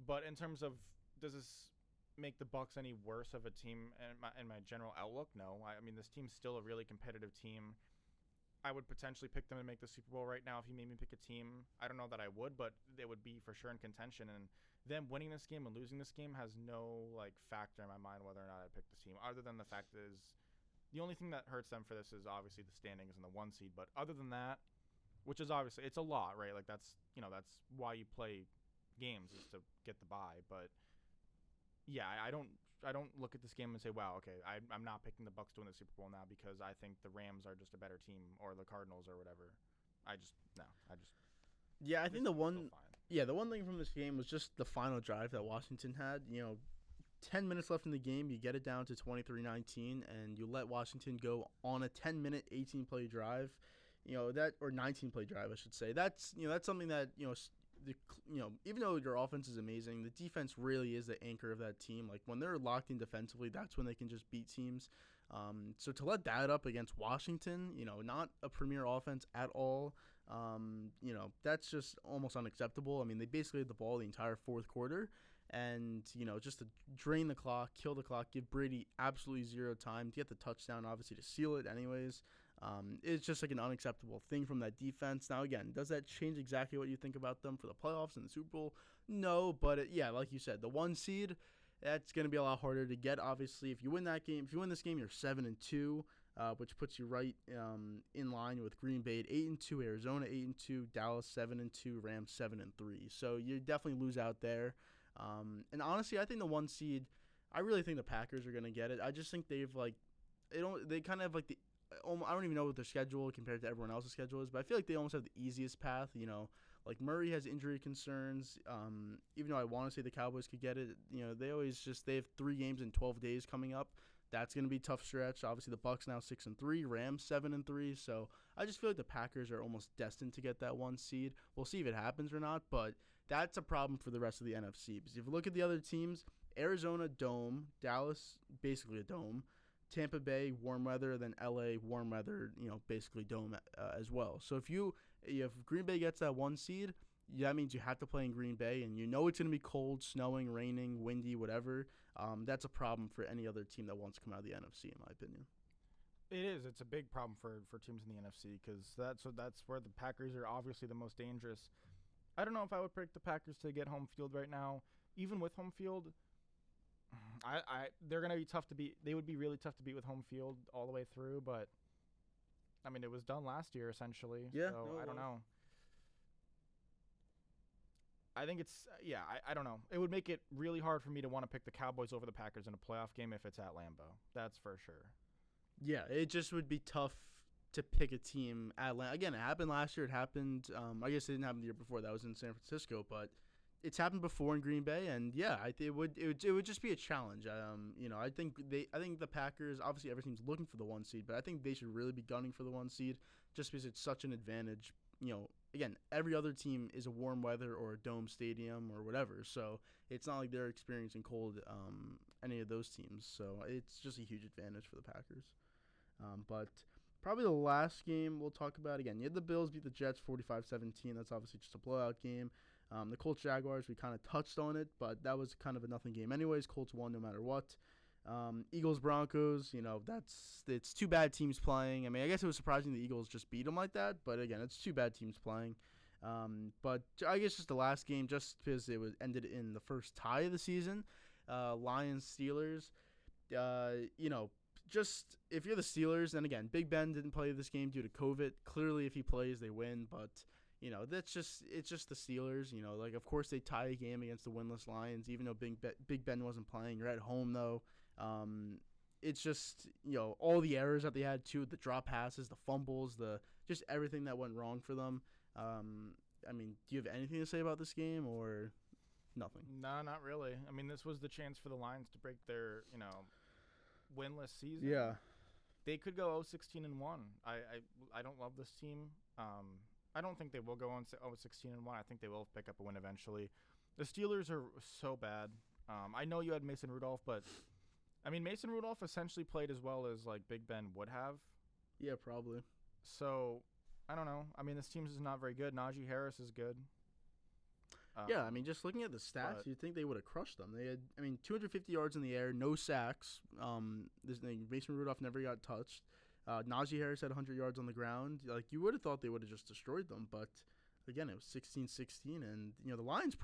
But in terms of, does this make the Bucs any worse of a team in my general outlook? No. I mean, this team's still a really competitive team. I would potentially pick them to make the Super Bowl right now if you made me pick a team. I don't know that I would, but they would be for sure in contention. And them winning this game and losing this game has no factor in my mind whether or not I pick this team. Other than the fact is, the only thing that hurts them for this is obviously the standings and the 1 seed. But other than that, which is obviously it's a lot, right? That's why you play games, is to get the bye. But yeah, I don't look at this game and say, wow, okay, I'm not picking the Bucs to win the Super Bowl now because I think the Rams are just a better team, or the Cardinals or whatever. Yeah, I think the one thing from this game was just the final drive that Washington had. 10 minutes left in the game, you get it down to 23-19, and you let Washington go on a 10-minute, 18-play drive. Or 19-play drive, I should say. That's something that even though your offense is amazing, the defense really is the anchor of that team. When they're locked in defensively, that's when they can just beat teams. So to let that up against Washington, not a premier offense at all, that's just almost unacceptable. I mean, they basically had the ball the entire fourth quarter, and just to drain the clock, kill the clock, give Brady absolutely zero time to get the touchdown, obviously to seal it anyways. It's just an unacceptable thing from that defense. Now, again, does that change exactly what you think about them for the playoffs and the Super Bowl? No, but like you said, the 1 seed, that's going to be a lot harder to get. Obviously, if you win this game, you're 7-2, which puts you right in line with Green Bay at 8-2, Arizona 8-2, Dallas 7-2, Rams 7-3. So you definitely lose out there. And honestly, I think the 1 seed, I really think the Packers are going to get it. I just think they've they kind of have like I don't even know what their schedule compared to everyone else's schedule is, but I feel like they almost have the easiest path. Like Murray has injury concerns. Even though I want to say the Cowboys could get it, they have 3 games in 12 days coming up. That's going to be a tough stretch. Obviously, the Bucs now 6-3, Rams 7-3. So I just feel like the Packers are almost destined to get that 1 seed. We'll see if it happens or not, but that's a problem for the rest of the NFC. Because if you look at the other teams, Arizona dome, Dallas basically a dome, Tampa Bay warm weather, then LA warm weather, basically dome as well. So if Green Bay gets that 1 seed, that means you have to play in Green Bay, and it's going to be cold, snowing, raining, windy, whatever. That's a problem for any other team that wants to come out of the NFC, in my opinion. It is. It's a big problem for teams in the NFC because that's where the Packers are obviously the most dangerous. I don't know if I would pick the Packers to get home field right now. Even with home field, they're going to be tough to beat. They would be really tough to beat with home field all the way through, but I mean, it was done last year essentially. Yeah, so I don't know. I think I don't know. It would make it really hard for me to want to pick the Cowboys over the Packers in a playoff game if it's at Lambeau. That's for sure. Yeah, it just would be tough to pick a team at Lambeau. Again, it happened last year. It happened, I guess it didn't happen the year before. That was in San Francisco, but it's happened before in Green Bay, and yeah, it would just be a challenge. I think the Packers, obviously every team's looking for the 1 seed, but I think they should really be gunning for the 1 seed just because it's such an advantage. Again, every other team is a warm weather or a dome stadium or whatever, so it's not like they're experiencing cold, any of those teams. So it's just a huge advantage for the Packers. But probably the last game we'll talk about, again, you had the Bills beat the Jets 45-17. That's obviously just a blowout game. The Colts Jaguars, we kind of touched on it, but that was kind of a nothing game anyways. Colts won no matter what. Eagles Broncos, it's 2 bad teams playing. I mean, I guess it was surprising the Eagles just beat them like that, but again, it's 2 bad teams playing. But I guess just the last game, just because it ended in the first tie of the season, Lions Steelers. Just if you're the Steelers, and again, Big Ben didn't play this game due to COVID. Clearly, if he plays, they win, but it's just the Steelers. Like of course they tie a game against the winless Lions, even though Big Ben wasn't playing. You're at home though. It's just all the errors that they had too, the drop passes, the fumbles, just everything that went wrong for them. I mean, do you have anything to say about this game or nothing? No, not really. I mean, this was the chance for the Lions to break their winless season. Yeah, they could go 0-16-1. I don't love this team. I don't think they will go on 0-16-1. I think they will pick up a win eventually. The Steelers are so bad. I know you had Mason Rudolph, but I mean Mason Rudolph essentially played as well as like Big Ben would have. Yeah, probably. So I don't know. I mean, this team is not very good. Najee Harris is good. Yeah, I mean, just looking at the stats, you'd think they would have crushed them. They had, 250 yards in the air, no sacks. Mason Rudolph never got touched. Najee Harris had 100 yards on the ground. Like, you would have thought they would have just destroyed them, but again, it was 16-16, and the Lions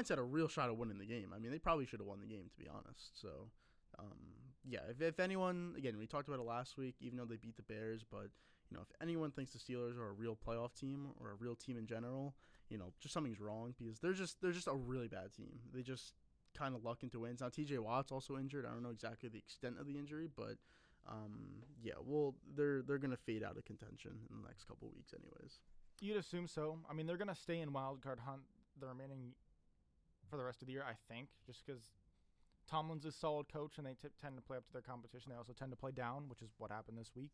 had a real shot at winning the game. I mean, they probably should have won the game, to be honest. So, yeah, if anyone, again, we talked about it last week, even though they beat the Bears, but if anyone thinks the Steelers are a real playoff team or a real team in general, just something's wrong because they're just a really bad team. They just kind of luck into wins. Now TJ Watt's also injured. I don't know exactly the extent of the injury, but yeah, well, they're gonna fade out of contention in the next couple weeks, anyways. You'd assume so. I mean, they're gonna stay in wild card hunt the remaining for the rest of the year, I think, just because Tomlin's a solid coach and they tend to play up to their competition. They also tend to play down, which is what happened this week.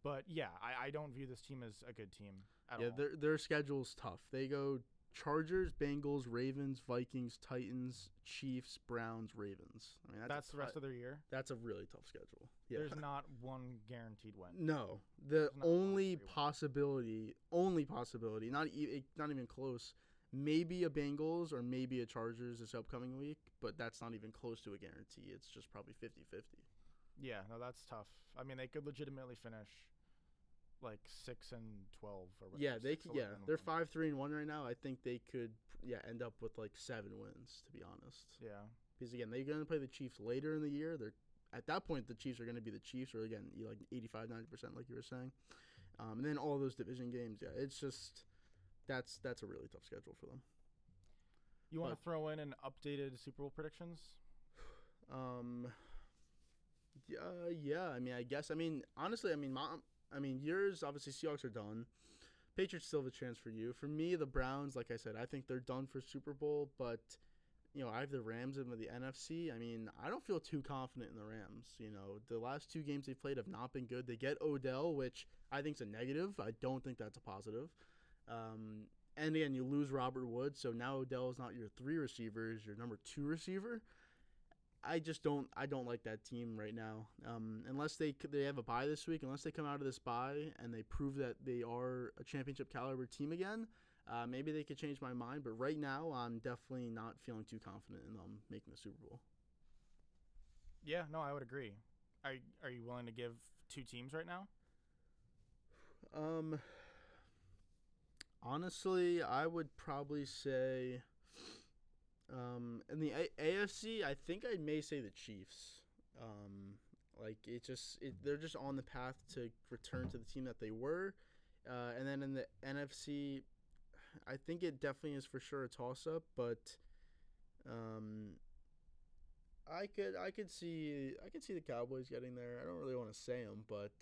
But yeah, I don't view this team as a good team at all. Yeah, their schedule's tough. They go Chargers, Bengals, Ravens, Vikings, Titans, Chiefs, Browns, Ravens. I mean, that's the rest of their year. That's a really tough schedule. Yeah. There's not one guaranteed win. No, the only possibility, not even close. Maybe a Bengals or maybe a Chargers this upcoming week, but that's not even close to a guarantee. It's just probably 50-50. Yeah, no, that's tough. I mean, they could legitimately finish like 6-12 or whatever. Yeah, they could. Yeah, they're 5-3-1 right now. I think they could. Yeah, end up with like 7 wins. To be honest. Yeah. Because again, they're going to play the Chiefs later in the year. They're at that point the Chiefs are going to be the Chiefs, or again, like 85-90%, like you were saying. And then all those division games. Yeah, it's just that's a really tough schedule for them. You want to throw in an updated Super Bowl predictions? Yeah. I mean, I guess. I mean, honestly, yours obviously Seahawks are done. Patriots still have a chance for you. For me, the Browns, like I said, I think they're done for Super Bowl. But I have the Rams in the NFC. I mean, I don't feel too confident in the Rams. The last 2 games they played have not been good. They get Odell, which I think is a negative. I don't think that's a positive. And again, you lose Robert Woods, so now Odell is not your 3 receiver, is your number 2 receiver. I don't like that team right now. Unless they have a bye this week, unless they come out of this bye and they prove that they are a championship caliber team again, maybe they could change my mind. But right now, I'm definitely not feeling too confident in them making the Super Bowl. Yeah, no, I would agree. Are you willing to give 2 teams right now? Honestly, I would probably say. In the AFC, I think I may say the Chiefs. They're just on the path to return to the team that they were. And then in the NFC, I think it definitely is for sure a toss-up, but I could see the Cowboys getting there. I don't really want to say them, but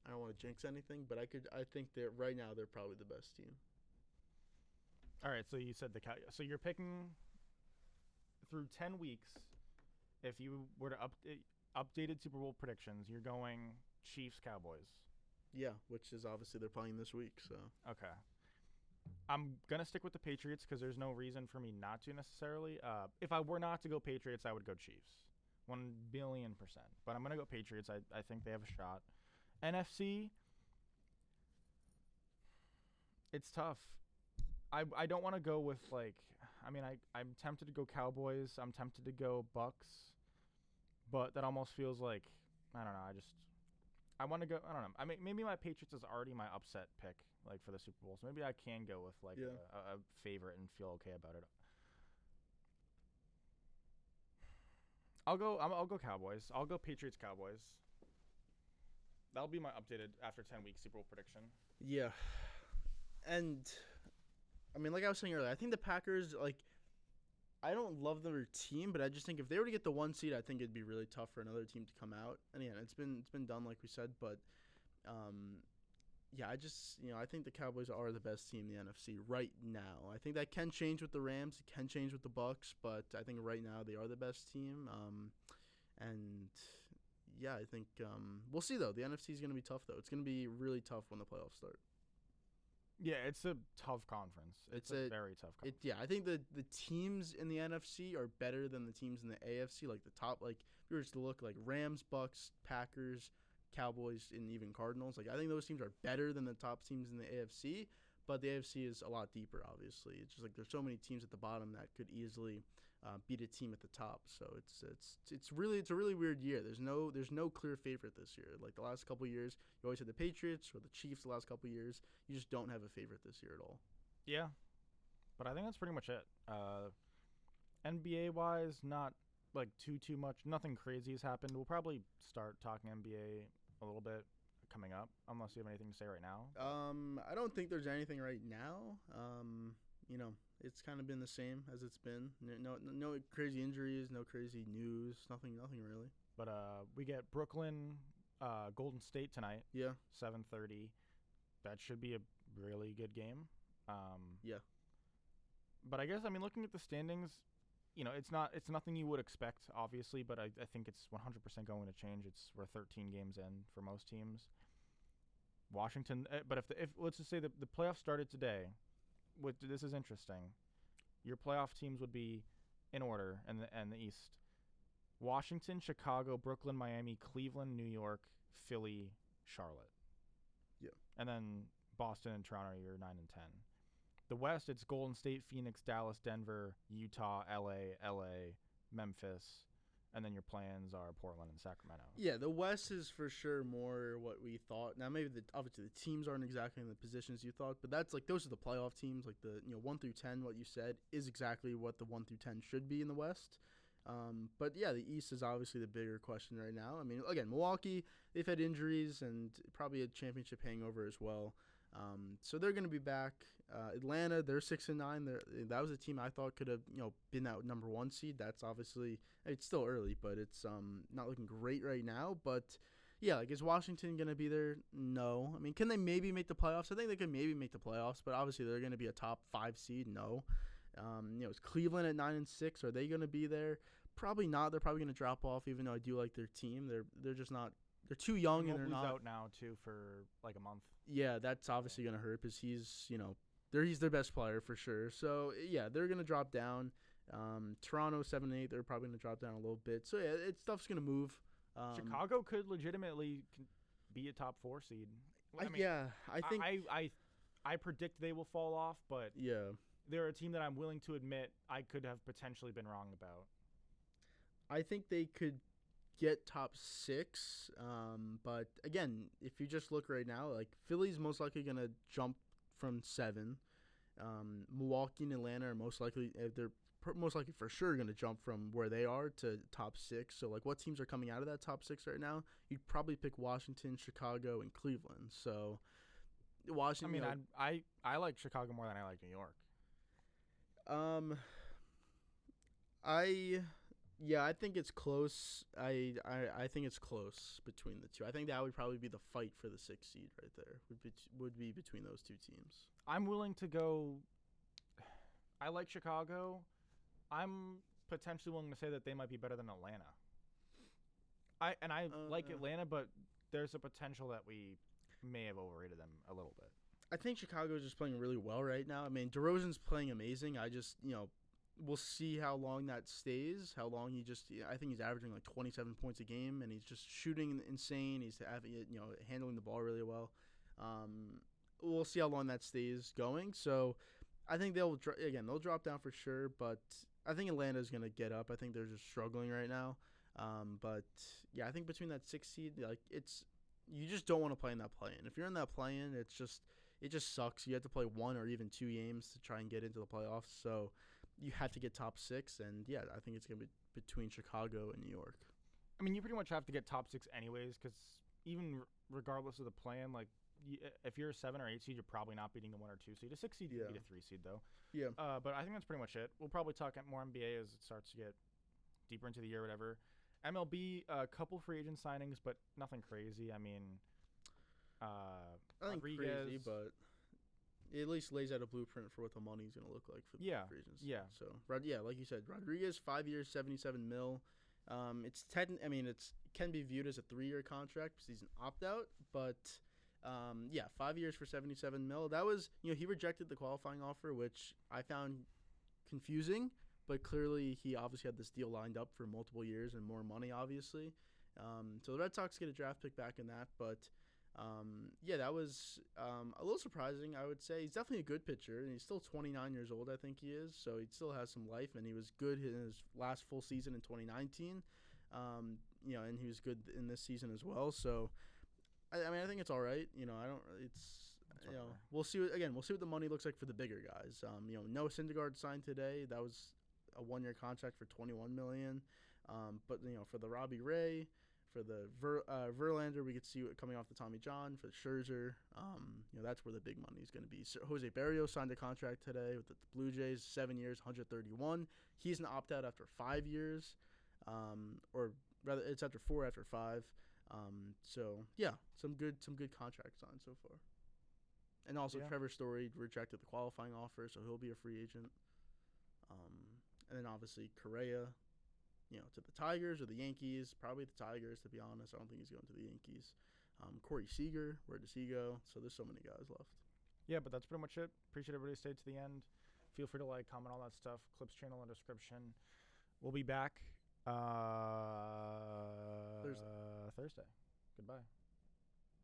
I don't want to jinx anything. But I think that right now they're probably the best team. All right, so you said so you're picking through 10 weeks. If you were to updated Super Bowl predictions, you're going Chiefs Cowboys. Yeah, which is obviously they're playing this week. So okay, I'm gonna stick with the Patriots because there's no reason for me not to necessarily. If I were not to go Patriots, I would go Chiefs, 1,000,000,000%. But I'm gonna go Patriots. I think they have a shot. NFC, it's tough. I don't want to go with I'm tempted to go Cowboys. I'm tempted to go Bucks, but that almost feels like I don't know. I want to go. I don't know. I mean, maybe my Patriots is already my upset pick for the Super Bowl. So maybe I can go with a favorite and feel okay about it. I'll go Cowboys. I'll go Patriots Cowboys. That'll be my updated after 10 weeks Super Bowl prediction. Yeah, and. I mean, like I was saying earlier, I think the Packers, I don't love their team, but I just think if they were to get the 1 seed, I think it'd be really tough for another team to come out. And again, it's been done like we said, but I think the Cowboys are the best team in the NFC right now. I think that can change with the Rams, it can change with the Bucks, but I think right now they are the best team. I think we'll see though. The NFC is going to be tough though. It's going to be really tough when the playoffs start. Yeah, it's a tough conference. It's a very tough conference. I think the teams in the NFC are better than the teams in the AFC. Like the top, if you were just to look like Rams, Bucks, Packers, Cowboys, and even Cardinals. I think those teams are better than the top teams in the AFC. But the AFC is a lot deeper, obviously. It's just there's so many teams at the bottom that could easily beat a team at the top. So it's a really weird year. There's no clear favorite this year. Like the last couple of years, you always had the Patriots or the Chiefs. The last couple of years, you just don't have a favorite this year at all. Yeah, but I think that's pretty much it. NBA wise, not too much. Nothing crazy has happened. We'll probably start talking NBA a little bit coming up, unless you have anything to say right now. I don't think there's anything right now. It's kind of been the same as it's been. No crazy injuries, no crazy news, nothing really. But we get Brooklyn, Golden State tonight. Yeah, 7:30. That should be a really good game. Yeah. But I guess looking at the standings, it's nothing you would expect, obviously. But I think it's 100% going to change. We're 13 games in for most teams. Washington, but if let's just say the playoffs started today. This is interesting. Your playoff teams would be in order and the East: Washington, Chicago, Brooklyn, Miami, Cleveland, New York, Philly, Charlotte. Yeah. And then Boston and Toronto are your 9 and 10. The West, it's Golden State, Phoenix, Dallas, Denver, Utah, LA, Memphis. And then your plans are Portland and Sacramento. Yeah, the West is for sure more what we thought. Now, maybe obviously the teams aren't exactly in the positions you thought, but that's those are the playoff teams. The 1 through 10, what you said is exactly what the 1 through 10 should be in the West. But yeah, the East is obviously the bigger question right now. Again, Milwaukee, they've had injuries and probably a championship hangover as well. So they're going to be back. Atlanta, they're 6-9. That was a team I thought could have been that number 1 seed. That's obviously it's still early, but it's not looking great right now. But yeah, like is Washington going to be there? No. I mean, can they maybe make the playoffs? I think they could maybe make the playoffs, but obviously they're going to be a top 5 seed. No. Is Cleveland at 9-6? Are they going to be there? Probably not. They're probably going to drop off. Even though I do like their team, they're just not. They're too young and they're not out now too for like a month. Yeah, that's obviously going to hurt because he's their best player for sure. So yeah, they're going to drop down. Toronto 7-8. They're probably going to drop down a little bit. So yeah, stuff's going to move. Chicago could legitimately be a top 4 seed. I think I predict they will fall off, but yeah, they're a team that I'm willing to admit I could have potentially been wrong about. I think they could get top 6, but again, if you just look right now, like Philly's most likely going to jump from 7. Milwaukee and Atlanta are most likely for sure going to jump from where they are to top 6. So like what teams are coming out of that top 6 right now? You'd probably pick Washington, Chicago, and Cleveland. So Washington. I mean, I like Chicago more than I like New York. I think it's close. I think it's close between the two. I think that would probably be the fight for the 6th seed right there. Would be between those two teams. I'm willing to go. I like Chicago. I'm potentially willing to say that they might be better than Atlanta. I like Atlanta, but there's a potential that we may have overrated them a little bit. I think Chicago is just playing really well right now. I mean, DeRozan's playing amazing. I just, we'll see how long that stays. How long I think he's averaging like 27 points a game, and he's just shooting insane. He's handling the ball really well. We'll see how long that stays going. So I think they'll drop down for sure, but I think Atlanta's going to get up. I think they're just struggling right now. But yeah, I think between that 6th seed, you just don't want to play in that play-in. If you're in that play-in, it just sucks. You have to play 1 or even 2 games to try and get into the playoffs. So you have to get top 6, and yeah, I think it's going to be between Chicago and New York. I mean, you pretty much have to get top 6 anyways, because even regardless of the plan, like if you're a 7 or 8 seed, you're probably not beating the 1 or 2 seed. A 6 seed, you beat a 3 seed though. Yeah. But I think that's pretty much it. We'll probably talk more NBA as it starts to get deeper into the year, or whatever. MLB, a couple free agent signings, but nothing crazy. I mean, nothing crazy, but it at least lays out a blueprint for what the money's going to look like for the free agents. Yeah. So, like you said, Rodriguez, 5 years, $77 million. It can be viewed as a 3-year contract because he's an opt-out, but 5 years for $77 million. That was, he rejected the qualifying offer, which I found confusing, but clearly he obviously had this deal lined up for multiple years and more money, obviously. So the Red Sox get a draft pick back in that, but that was a little surprising, I would say. He's definitely a good pitcher, and he's still 29 years old, I think he is, so he still has some life, and he was good in his last full season in 2019, and he was good in this season as well. So, I think it's all right. We'll see what the money looks like for the bigger guys. Noah Syndergaard signed today. That was a 1-year contract for $21 million. But for the Robbie Ray, for the Verlander, we could see it coming off the Tommy John. For the Scherzer, that's where the big money is going to be. So Jose Barrios signed a contract today with the Blue Jays, 7 years, $131. He's an opt-out after 5 years, or rather, it's after 4 after 5. So yeah, some good contracts on so far. And also Trevor Story rejected the qualifying offer, so he'll be a free agent. And then obviously Correa, to the Tigers or the Yankees. Probably the Tigers, to be honest. I don't think he's going to the Yankees. Corey Seager, where does he go? So there's so many guys left. Yeah, but that's pretty much it. Appreciate everybody stayed to the end. Feel free to comment, all that stuff. Clips channel in the description. We'll be back Thursday. Goodbye.